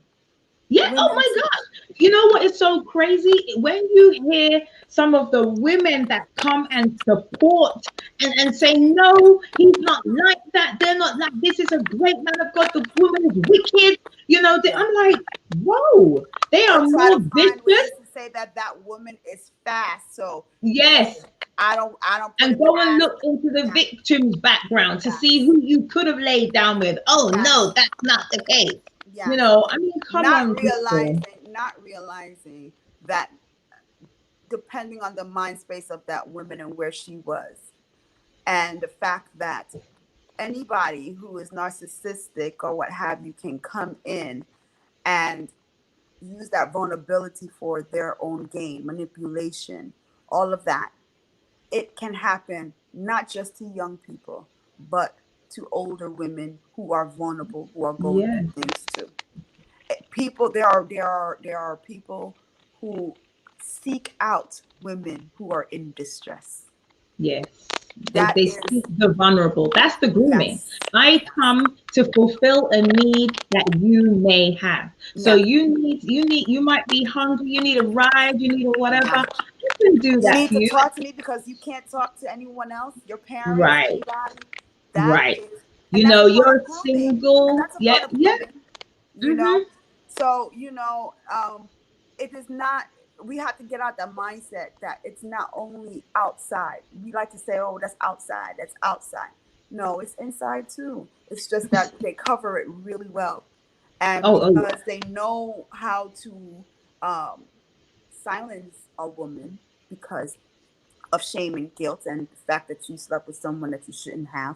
Yeah, oh Women my too. gosh. You know what is so crazy? When you hear some of the women that come and support and say, no, he's not like that. They're not like this is a great man of God. The woman is wicked. Yeah. I'm like, whoa, they Or are try more to find vicious. ways to say that that woman is fast. So Yes. I don't put And it go and past. look into the Yeah. victim's background to see Yes. who you could have laid down with. Oh, Yes. no, that's not the case. Yes. I mean, come Not on, people. realizing, not realizing that depending on the mind space of that woman and where she was, and the fact that anybody who is narcissistic or what have you can come in and use that vulnerability for their own gain, manipulation, all of that. It can happen not just to young people, but to older women who are vulnerable, who are going Yeah. through things too. People, there are people who seek out women who are in distress. Yes, they, That they is, seek the vulnerable. That's the grooming. yes, I come to fulfill a need that you may have. So yeah, you might be hungry, you need a ride, you need a whatever. yeah. I can do You that need for to you. talk to me because you can't talk to anyone else, your parents, Right, anybody. That right. is, and that's a part of You're grooming. And single. that's a Yeah, part of yeah. grooming, you know. Mm-hmm. So, it is not, we have to get out that mindset that it's not only outside. We like to say, oh, that's outside, that's outside. No, it's inside too. It's just that they cover it really well. And Oh, oh yeah. because they know how to um, silence a woman because of shame and guilt and the fact that you slept with someone that you shouldn't have,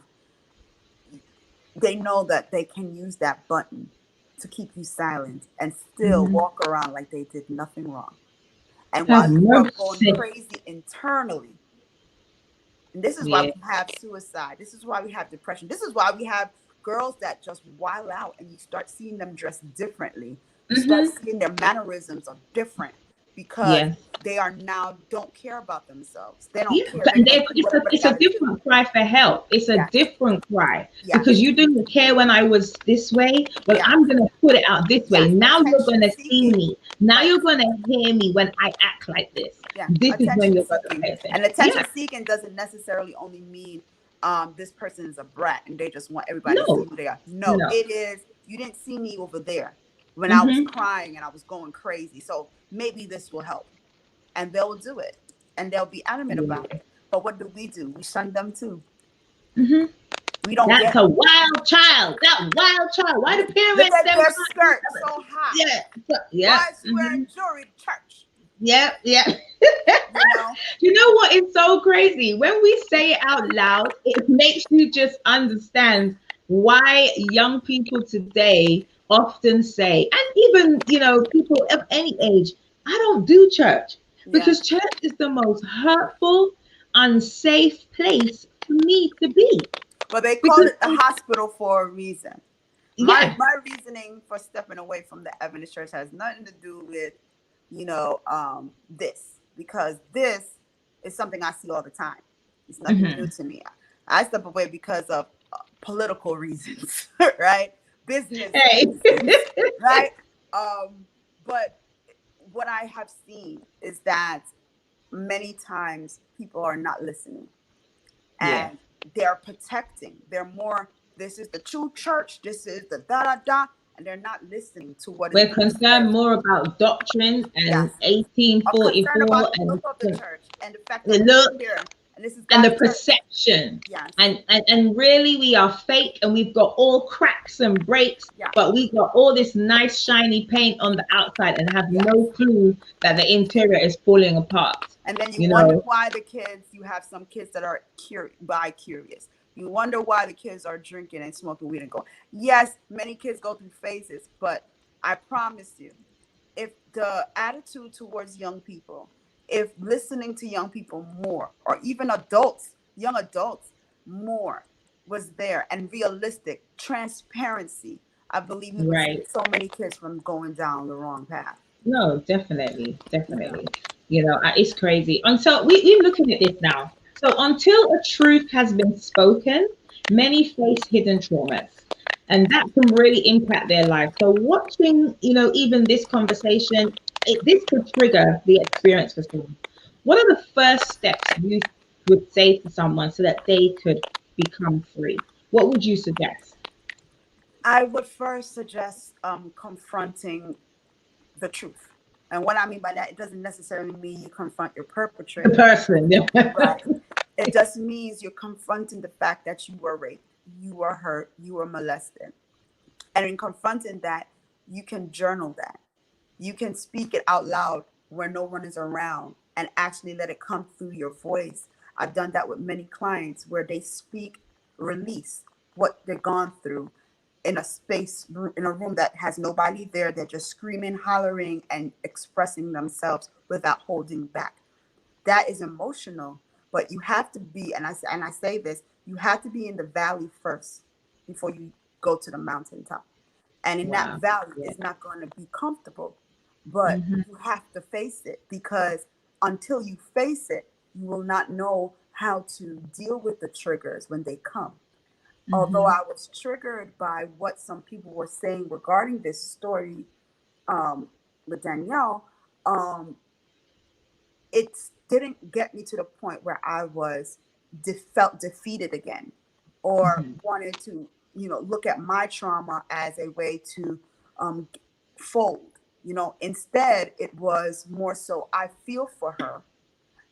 they know that they can use that button to keep you silent and still Mm-hmm. walk around like they did nothing wrong. And Have while you are going mercy. crazy internally, and this is why Yeah. we have suicide. This is why we have depression. This is why we have girls that just wild out, and you start seeing them dress differently. You start Mm-hmm. seeing their mannerisms are different because Yes. they are now don't care about themselves. They don't Yeah, care. but They're gonna do it's a whatever they gotta do. different cry for help. It's a Yes, different cry because yes, you didn't care when I was this way. Well, yes, I'm gonna put it out this way. yes. Now you're Attention gonna see seeking. me. Now Right. you're gonna hear me when I act like this. Yeah, This is when attention you're gonna seeking. pay And attention. attention Yeah. seeking doesn't necessarily only mean this person is a brat and they just want everybody to see No. who they are. No, No. it is you didn't see me over there when I was Mm-hmm. crying and I was going crazy. So maybe this will help. And they'll do it. And they'll be adamant about Yeah. it. But what do? We shun them too. Mm-hmm. We don't That's get a wild child. That wild child. Why the look parents at them their can't do skirt something? so high. Yeah. Yeah. Why is she Mm-hmm. wearing jewelry to church? Yeah. Yeah. You know? You know what is so crazy? When we say it out loud, it makes you just understand why young people today often say, and even, people of any age, I don't do church Yeah. because church is the most hurtful, unsafe place for me to be. But they call Because, it the hospital for a reason. My yeah, my reasoning for stepping away from the Adventist church has nothing to do with, this, because this is something I see all the time. It's nothing new hmm, to me. I step away because of political reasons, right? Business hey, reasons, right? But what I have seen is that many times people are not listening yeah. and they're protecting. They're more, this is the true church, this is the da da da, and they're not listening to what is We're being concerned said. more about doctrine Yes. and I'm concerned 1844 about the look and of the church and the fact the that we're look here and this is and the God's church. perception. Yes. And really we are fake and we've got all cracks and breaks, Yeah. but we got all this nice shiny paint on the outside and have Yes. no clue that the interior is falling apart. And then you You wonder know, why the kids, you have some kids that are curious. You wonder why the kids are drinking and smoking weed and go. Yes, many kids go through phases, but I promise you, if the attitude towards young people, if listening to young people more, or even adults, young adults more was there and realistic transparency, I believe we would right. save so many kids from going down the wrong path. No, definitely, You know, definitely. It's crazy. Until we're looking at this now. So until a truth has been spoken, many face hidden traumas, and that can really impact their life. So watching, even this conversation, this could trigger the experience for someone. What are the first steps you would say to someone so that they could become free? What would you suggest? I would first suggest confronting the truth. And what I mean by that, it doesn't necessarily mean you confront your The perpetrator, person, yeah. right? It just means you're confronting the fact that you were raped, you were hurt, you were molested. And in confronting that, you can journal that. You can speak it out loud where no one is around and actually let it come through your voice. I've done that with many clients where they speak, release what they've gone through in a space, in a room that has nobody there. They're just screaming, hollering, and expressing themselves without holding back. That is emotional, but you have to be, and I say this, you have to be in the valley first before you go to the mountaintop. And in that Wow. valley, Yeah. it's not going to be comfortable, but Hmm. you have to face it, because until you face it, you will not know how to deal with the triggers when they come. Although Hmm. I was triggered by what some people were saying regarding this story, um, with Danielle, um, it didn't get me to the point where I was felt defeated again, or Hmm. wanted to, look at my trauma as a way to um, fold. Instead, it was more so I feel for her.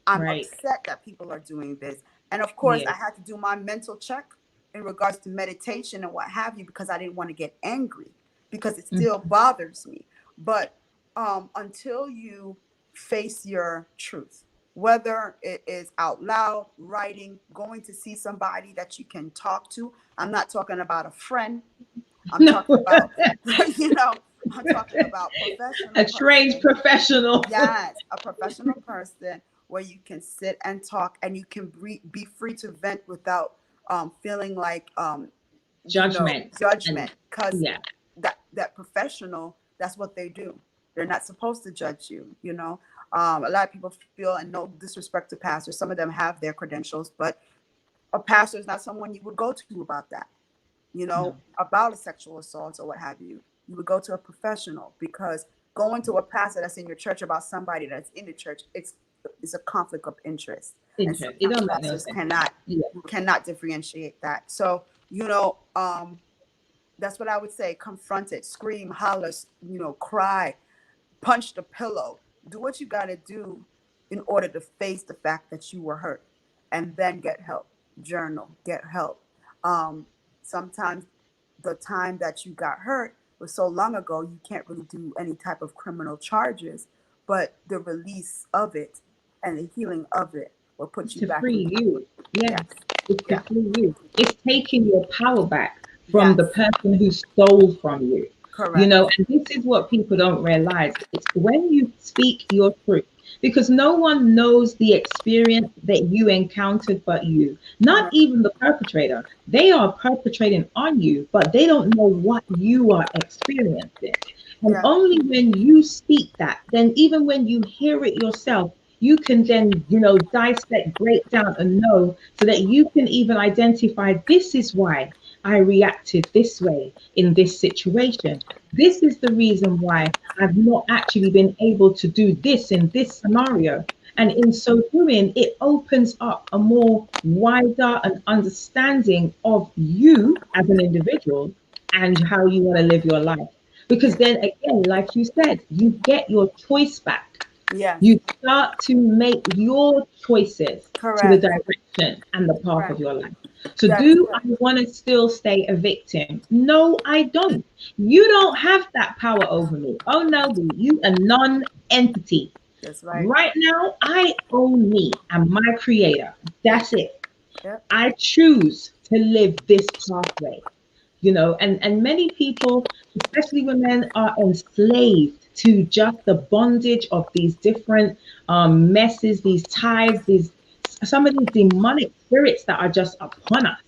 I'm Right. upset that people are doing this. And of course, Yeah. I had to do my mental check in regards to meditation and what have you, because I didn't want to get angry, because it still Mm-hmm. bothers me. But until you face your truth, whether it is out loud, writing, going to see somebody that you can talk to, I'm not talking about a friend. I'm No. talking about, you know, I'm talking about A professional trained person. professional. Yes, a professional person where you can sit and talk and you can be free to vent without feeling like Judgment. And judgment, because yeah, that professional, that's what they do. They're not supposed to judge you, you know. A lot of people feel, and no disrespect to pastors, some of them have their credentials, but a pastor is not someone you would go to about that, you know, no, about a sexual assault or what have you. You would go to a professional, because going to a pastor that's in your church about somebody that's in the church, it's a conflict of interest, and interest. It sometimes don't make no pastors sense. cannot Yeah. cannot differentiate that. So you know, that's what I would say. Confront it, scream, holler, you know, cry, punch the pillow, do what you got to do in order to face the fact that you were hurt, and then get help. Journal, get help. um, Sometimes the time that you got hurt was so long ago you can't really do any type of criminal charges, but the release of it and the healing of it will put It's you to back free in. you. Yeah. Yes. It's to Yeah. free you. It's taking your power back from the Yes. person who stole from you. You Correct. know, and this is what people don't realize. It's when you speak your truth, because no one knows the experience that you encountered but you, not Yeah. even the perpetrator. They are perpetrating on you, but they don't know what you are experiencing. And Yeah. only when you speak that, then even when you hear it yourself, you can then, dissect, break down, and know so that you can even identify this is why I reacted this way in this situation. This is the reason why I've not actually been able to do this in this scenario. And in so doing, it opens up a more wider and understanding of you as an individual and how you want to live your life. Because Yeah. then again, like you said, you get your choice back. Yes. You start to make your choices to the Correct. direction and the path of Correct. your life. So, That's do I it. want to still stay a victim? No, I don't. You don't have that power over me. Oh, no, you a non entity. That's right. Right now, I own me and my creator. That's it. Yep. I choose to live this pathway, and many people, especially women, are enslaved to just the bondage of these different messes, these ties, these some of these demonic spirits that are just upon us.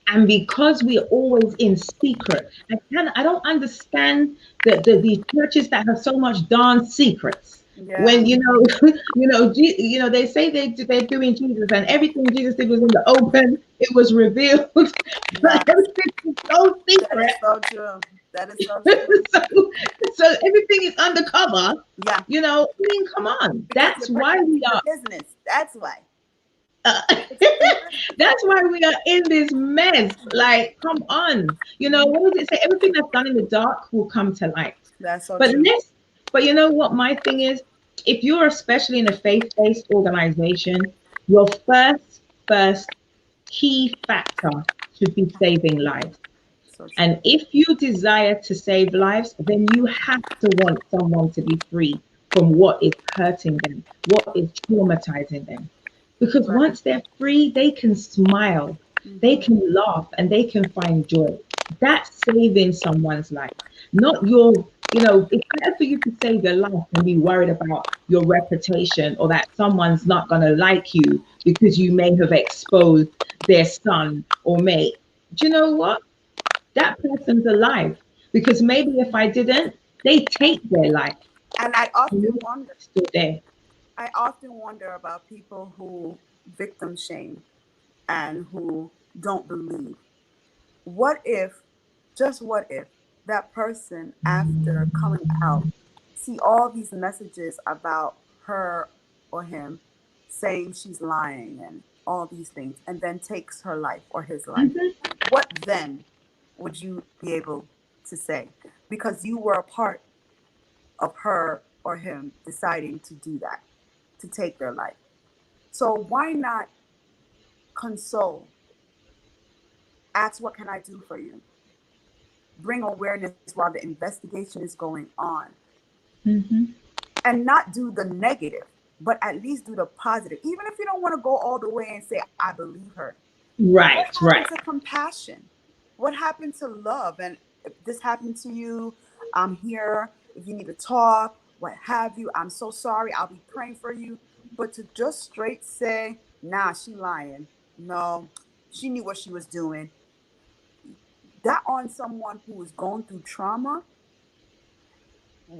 And because we're always in secret, I don't understand these churches that have so much darn secrets. Yeah. When they say they're doing Jesus, and everything Jesus did was in the open. It was revealed, but Yeah. everything is so That is secret. so true. That is so true. so, so everything is undercover. Yeah. I mean, come on. Because you're That's why protecting we your are. business. That's why. Uh, You're protecting your business. that's why we are in this mess. Like, come on. Mhm. What does it say? Everything that's done in the dark will come to light. That's so But true. but you know what my thing is? If you're especially in a faith-based organization, your first key factor should be saving lives. So true. And if you desire to save lives, then you have to want someone to be free from what is hurting them, what is traumatizing them. Because Right. once they're free, they can smile, they Hmm. can laugh, and they can find joy. That's saving someone's life, not your. It's better for you to save your life than be worried about your reputation or that someone's not going to like you because you may have exposed their son or mate. Do you know what? That person's alive because maybe if I didn't, they take their life. And Still there. I often wonder about people who victim shame and who don't believe. What if, just what if, that person after coming out see all these messages about her or him saying she's lying and all these things, and then takes her life or his life? Mhm. What then would you be able to say? Because you were a part of her or him deciding to do that, to take their life. So why not console? Ask, what can I do for you? Bring awareness while the investigation is going on, Mhm. and not do the negative, but at least do the positive. Even if you don't want to go all the way and say, I believe her. What Right, happened right. to compassion? What happened to love? And if this happened to you, I'm here. If you need to talk, what have you, I'm so sorry. I'll be praying for you. But to just straight say, nah, she lying. No, she knew what she was doing. That on someone who is going through trauma,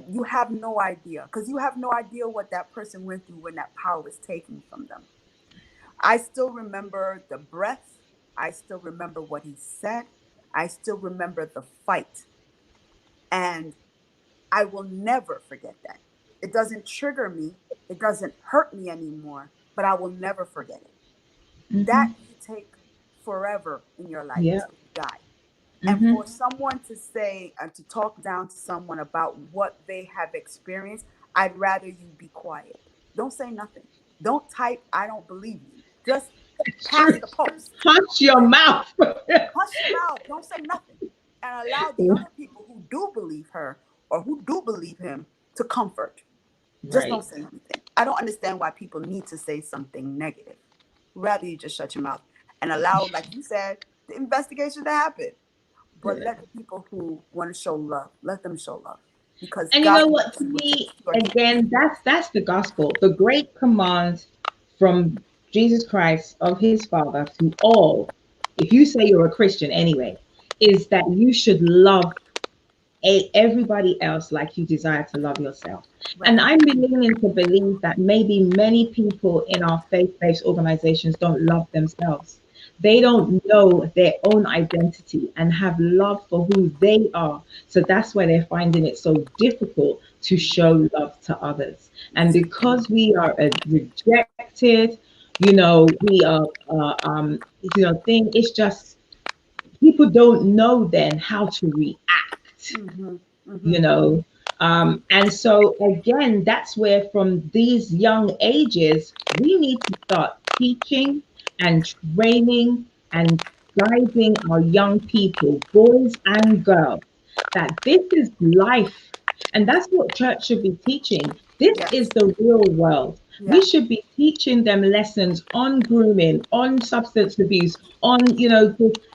you have no idea, because you have no idea what that person went through when that power was taken from them. I still remember the breath. I still remember what he said. I still remember the fight. And I will never forget that. It doesn't trigger me. It doesn't hurt me anymore, but I will never forget it. Mm-hmm. That you take forever in your life Yeah. till you die. And Mm-hmm. for someone to say and to talk down to someone about what they have experienced, I'd rather you be quiet. Don't say nothing. Don't type, I don't believe you. Just It's pass true. the post. Hush your But mouth. hush your mouth. Don't say nothing. And allow the other people who do believe her or who do believe him to comfort. Just don't Right. say anything. I don't understand why people need to say something negative. Rather, you just shut your mouth and allow, like you said, the investigation to happen. But Yeah. let the people who want to show love, let them show love, because And you God know will what? bless To you with me, your hands. again, that's the gospel. The great command from Jesus Christ of His Father to all. If you say you're a Christian anyway, is that you should love everybody else like you desire to love yourself. And Right. I'm beginning to believe that maybe many people in our faith-based organizations don't love themselves. They don't know their own identity and have love for who they are. So that's why they're finding it so difficult to show love to others. And Yes. because we are rejected, we are, thing. It's just people don't know then how to react, Mm-hmm. you Mm-hmm. know and so again, that's where from these young ages we need to start teaching and training and guiding our young people, boys and girls, that this is life. And that's what church should be teaching. This is Yes. the real world. We Yeah. should be teaching them lessons on grooming, on substance abuse, on just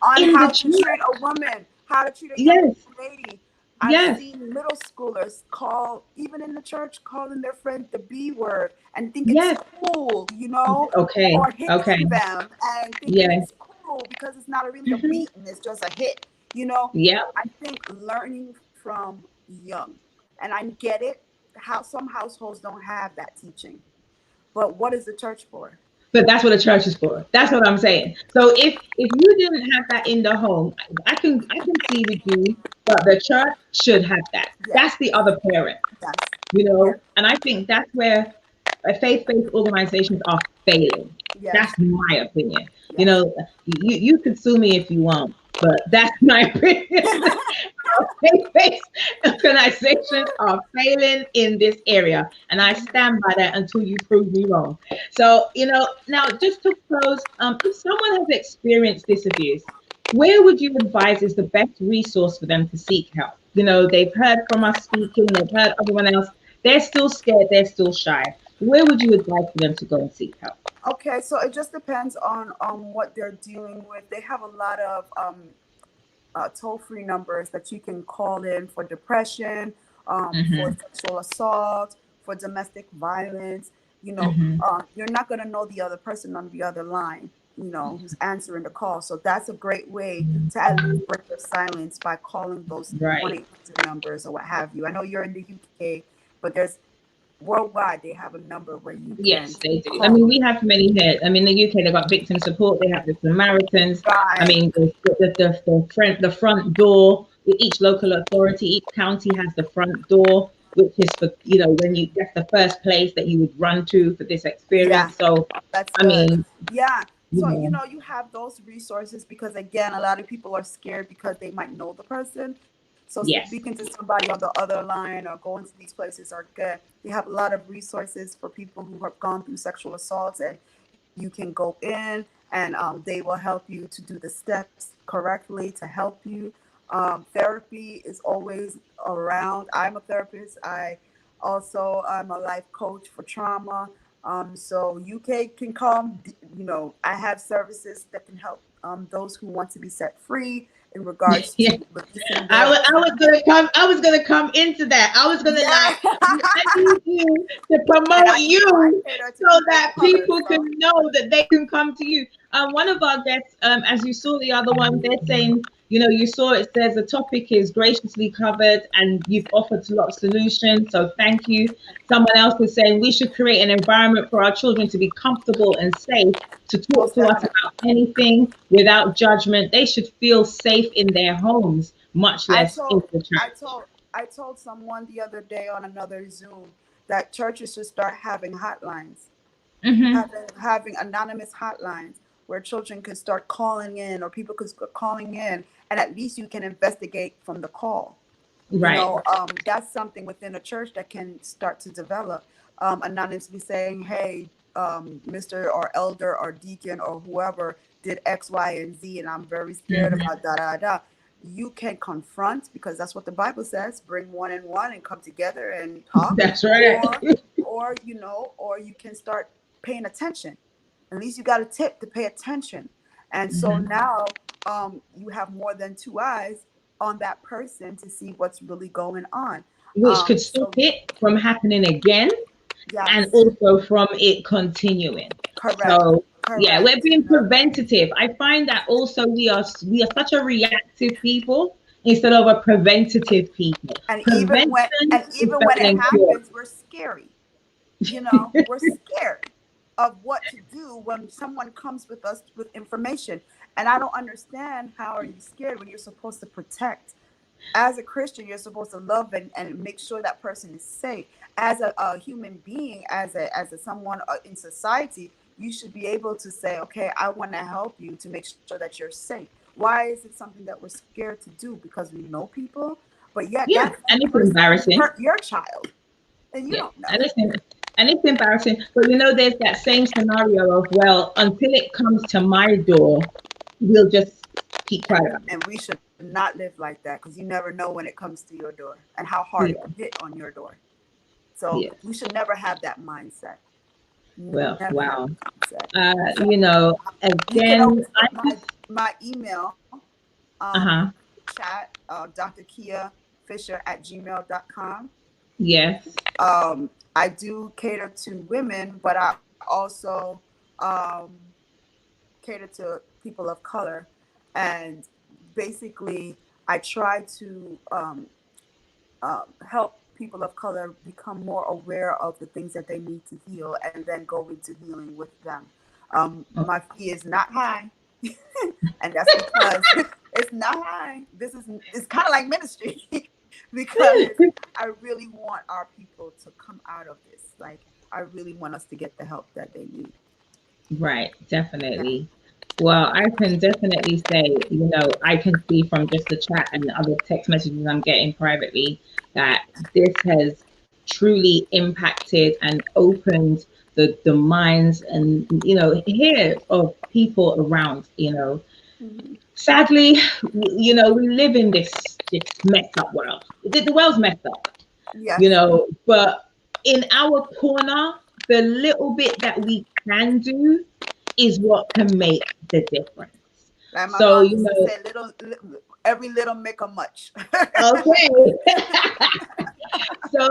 On in the how to treat church. a woman, how to treat a young Yes, lady. I've yes, seen middle schoolers call, even in the church, calling their friend the B word and think it's yes. cool, you know, Okay, or okay, hitting them and thinking yeah, it's cool because it's not really a hmm, beating, it's just a hit, you know. yeah. I think learning from young, and I get it, how some households don't have that teaching, but what is the church for? But that's what a church is for. That's what I'm saying. So if you didn't have that in the home, I can see with you, but the church should have that. Yeah. That's the other parent, Yes. Yeah. and I think that's where faith-based organizations are failing. Yes. That's my opinion. Yes. You could sue me if you want, but that's my opinion. Faith-based organizations are failing in this area, and I stand by that until you prove me wrong. So, now just to close, if someone has experienced this abuse, where would you advise is the best resource for them to seek help? They've heard from us speaking, they've heard everyone else, they're still scared, they're still shy. Where would you advise for them to go and seek help? Okay, so it just depends on what they're dealing with. They have a lot of toll-free numbers that you can call in for depression, for Hmm. sexual assault, for domestic violence. Hmm. You're not going to know the other person on the other line, who's answering the call. So that's a great way to at least break your silence by calling those one Right. eight hundred numbers or what have you. I know you're in the UK, but there's worldwide they have a number where you can Yes, they do. I mean, call. we have many here. I mean, the UK, they've got victim support. They have the Samaritans. I Right. mean, the front door. Each local authority, each county has the front door, which is for that's the first place that you would run to for this Yeah. experience. So, That's I good. mean, Yeah. you So, know, you have those resources because, again, a lot of people are scared because they might know the person. So, speaking yes, to somebody on the other line or going to these places are good. They have a lot of resources for people who have gone through sexual assaults, and you can go in and they will help you to do the steps correctly to help you. Therapy is always around. I'm a therapist. I'm a life coach for trauma. So UK can come. I have services that can help those who want to be set free in regards Yeah. to releasing I their was, I was gonna come. I was gonna come into that. I was gonna yeah. I need you to And promote you know I you cater to so people of that color, people can so know that they can come to you. One of our guests, as you saw the other one, they're saying, you saw it says the topic is graciously covered, and you've offered a lot of solutions. So thank you. Someone else is saying we should create an environment for our children to be comfortable and safe to talk most to us definitely. about anything without judgment. They should feel safe in their homes, much I less in told the I church. told I told someone the other day on another Zoom that churches should start having hotlines, Hmm. having anonymous hotlines where children can start calling in, or people could start calling in, and at least you can investigate from the call. Right. That's something within a church that can start to develop, anonymously saying, hey, Mr. or elder or deacon or whoever did X, Y, and Z, and I'm very scared Hmm. about da da da. You can confront, because that's what the Bible says, bring one and one and come together and talk, That's right. or or you can start paying attention. At least you got a tip to pay attention. And so Hmm. now, you have more than two eyes on that person to see what's really going on. Which could stop So it from happening again, and yes, also from it continuing. correct, So yeah, we're correct. being preventative. I find that also we are such a reactive people instead of a preventative people. And Prevention is even better when it than cure. happens, we're scary. We're scared of what to do when someone comes with us with information. And I don't understand, how are you scared when you're supposed to protect? As a Christian, you're supposed to love and make sure that person is safe. As a human being, as a someone in society, you should be able to say, okay, I want to help you to make sure that you're safe. Why is it something that we're scared to do? Because we know people, but yet Yeah, that and same it's person can embarrassing. hurt your child, and you Yeah, don't know. and it's embarrassing. But there's that same scenario of, well, until it comes to my door, we'll just keep quiet about And we should not live like that, because you never know when it comes to your door and how hard it. it can hit on your door. So Yeah, we yes. should never have that mindset. Well, Never have wow. that mindset. Uh, So you know, you can again, always I put just, my email, in uh-huh. the chat, Dr. Kia Fisher at gmail.com. Yes. I do cater to women, but I also, cater to people of color. And basically, I try to, help people of color become more aware of the things that they need to heal, and then go into healing with them. Oh, My fee is not high, and that's because it's not high. It's kind of like ministry, because I really want our people to come out of this. Like, I really want us to get the help that they need. right, Yeah. definitely. Well, I can definitely say, I can see from just the chat and the other text messages I'm getting privately that this has truly impacted and opened the minds and here of people around. Mhm. Sadly, we live in this messed up world. The world's messed up, Yes. but in our corner, the little bit that we can do is what can make the difference. Like my So, mom used to say, every little make a much. okay. So,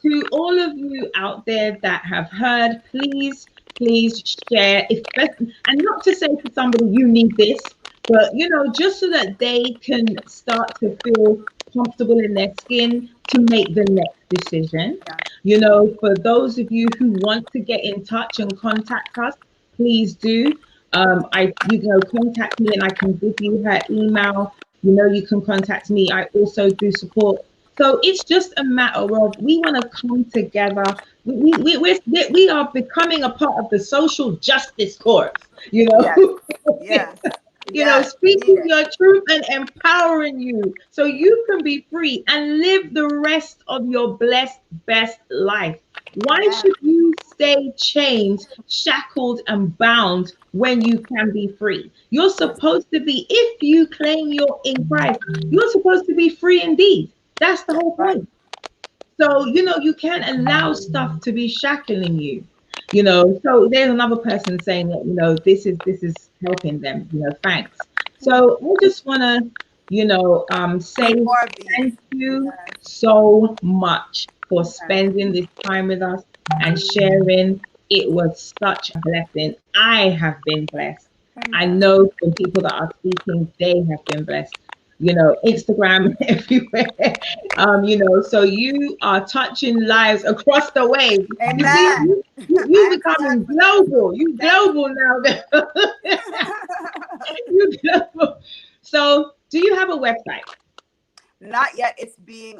to all of you out there that have heard, please share, and not to say to somebody, you need this, but, just so that they can start to feel comfortable in their skin to make the next decision. Yeah. For those of you who want to get in touch and contact us, please do. Contact me and I can give you her email. You can contact me. I also do support. So it's just a matter of we want to come together. We are becoming a part of the social justice course. You Yes. know, Yes. Yes. We need speaking it. your truth and empowering you so you can be free and live the rest of your blessed best life. Why Yeah. should you stay chained, shackled, and bound when you can be free? You're Yes. supposed to be, if you claim you're in Christ, you're supposed to be free indeed. That's the That's whole right. point. So, you can't allow stuff to be shackling you. So there's another person saying that, this is helping them, thanks. So I just want to, say Need more of these. thank you Yes. so much for Yes. spending this time with us and sharing. It was such a blessing. I have been blessed. I Amen. know from people that are speaking, they have been blessed. Instagram everywhere. So you are touching lives across the waves. You see, Amen. you I am glad becoming for that. global. You Thank global now. You global. So, do you have a website? Not yet. It's being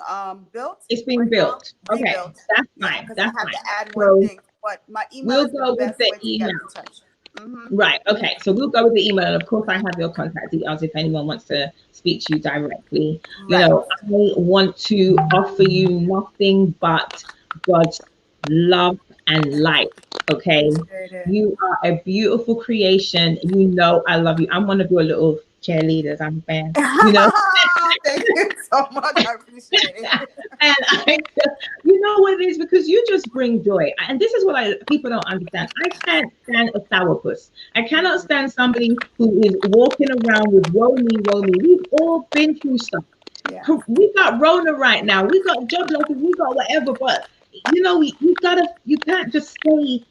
built It's being right now, built. Okay, rebuilt. that's Yeah, fine. because I That's have to fine. add more So things. But my email we'll is the go with best the way to get email. in touch. Hmm. Right. Okay. So we'll go with the email. And of course, I have your contact details if anyone wants to speak to you directly. Right. I want to offer you nothing but God's love and light. Okay. Appreciate it. You are a beautiful creation. I love you. I'm one of your little cheerleaders. I'm a fan. Thank you so much. I appreciate it. And you know what it is because you just bring joy. And this is what people don't understand. I can't stand a sourpuss. I cannot Mhm. stand somebody who is walking around with woe me, woe me. We've all been through stuff. Yes. We got Rona right now. We got job losses. We got whatever. But you can't just stay.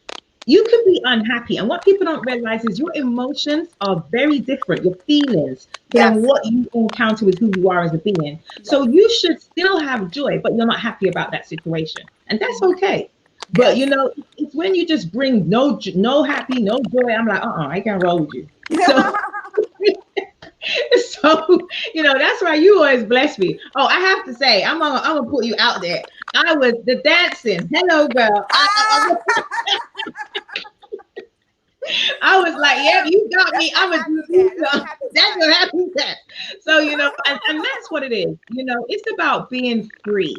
You can be unhappy. And what people don't realize is your emotions are very different, your feelings, than Yes. what you encounter with who you are as a being. Yes. So you should still have joy, but you're not happy about that situation. And that's Mhm. okay. But Yes. it's when you just bring no happy, no joy. I'm like, I can't roll with you. So that's why you always bless me. Oh, I have to say, I'm gonna put you out there. I was the dancing. Hello, girl. Ah! I was like, yep, Oh, you got that's me. my I'm gonna happy do dad. this. That's my happy That's time. what happens that. So, and that's what it is. It's about being free.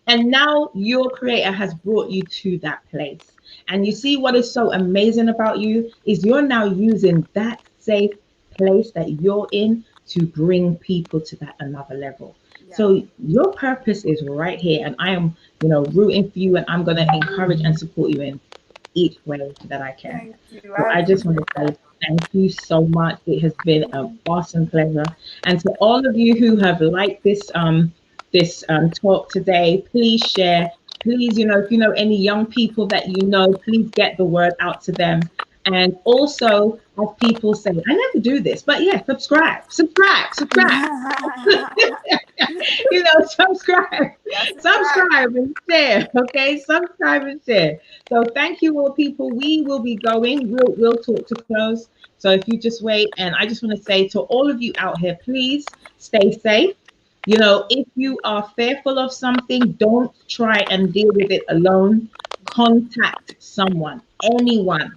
And now your creator has brought you to that place. And you see what is so amazing about you is you're now using that safe place that you're in to bring people to that another level. Yes. So your purpose is right here. And I am, rooting for you and I'm gonna encourage and support you in each way that I can. Thank you. So I I just want to appreciate say that. thank you so much. It has been an awesome pleasure. And to all of you who have liked this talk today, please share. Please, if you know any young people that please get the word out to them. And also, as people say, I never do this, but yeah, subscribe. Subscribe, Yes, subscribe. subscribe and share. Okay, subscribe and share. So thank you all, people. We will be going. We'll talk to close. So if you just wait, and I just want to say to all of you out here, please stay safe. If you are fearful of something, don't try and deal with it alone. Contact someone, anyone.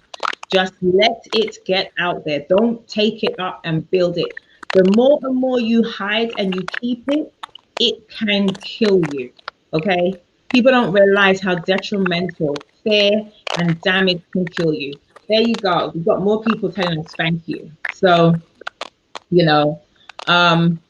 Just let it get out there. Don't take it up and build it. The more and more you hide and you keep it, it can kill you. Okay? People don't realize how detrimental fear and damage can kill you. There you go. We've got more people telling us thank you. So, you know, um,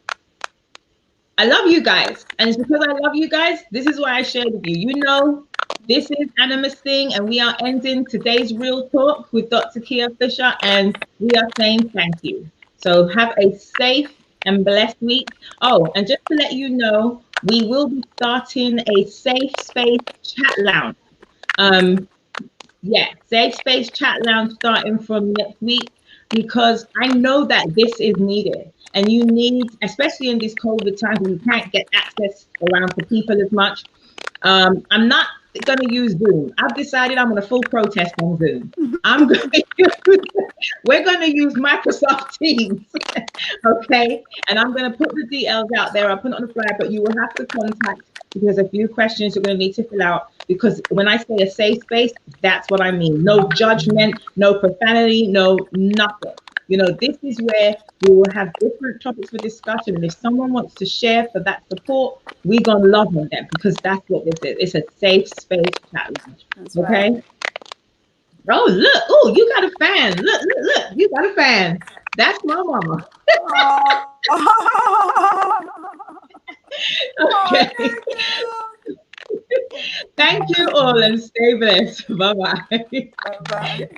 I love you guys. And it's because I love you guys, this is why I shared with you. This is Animus Thing, and we are ending today's Real Talk with Dr. Kia Fisher, and we are saying thank you. So have a safe and blessed week. Oh, and just to let you know, we will be starting a safe space chat lounge. Um, yeah, safe space chat lounge starting from next week because I know that this is needed. And you need, especially in these COVID times when you can't get access around to people as much. I'm not going to use Zoom. I've decided I'm going to full protest on Zoom. I'm going to we're going to use Microsoft Teams. Okay. And I'm going to put the details out there. I'll put it on the flyer, but you will have to contact because a few questions you're going to need to fill out. Because when I say a safe space, that's what I mean. No judgment, no profanity, no nothing. This is where we will have different topics for discussion. And if someone wants to share for that support, we're going to love on them because that's what this is. It's a safe space chat lounge. That's right. Okay. Oh, look. Oh, you got a fan. Look. You got a fan. That's my mama. Oh. Oh, Okay. thank you. Thank you all and stay blessed. Bye bye. Bye bye.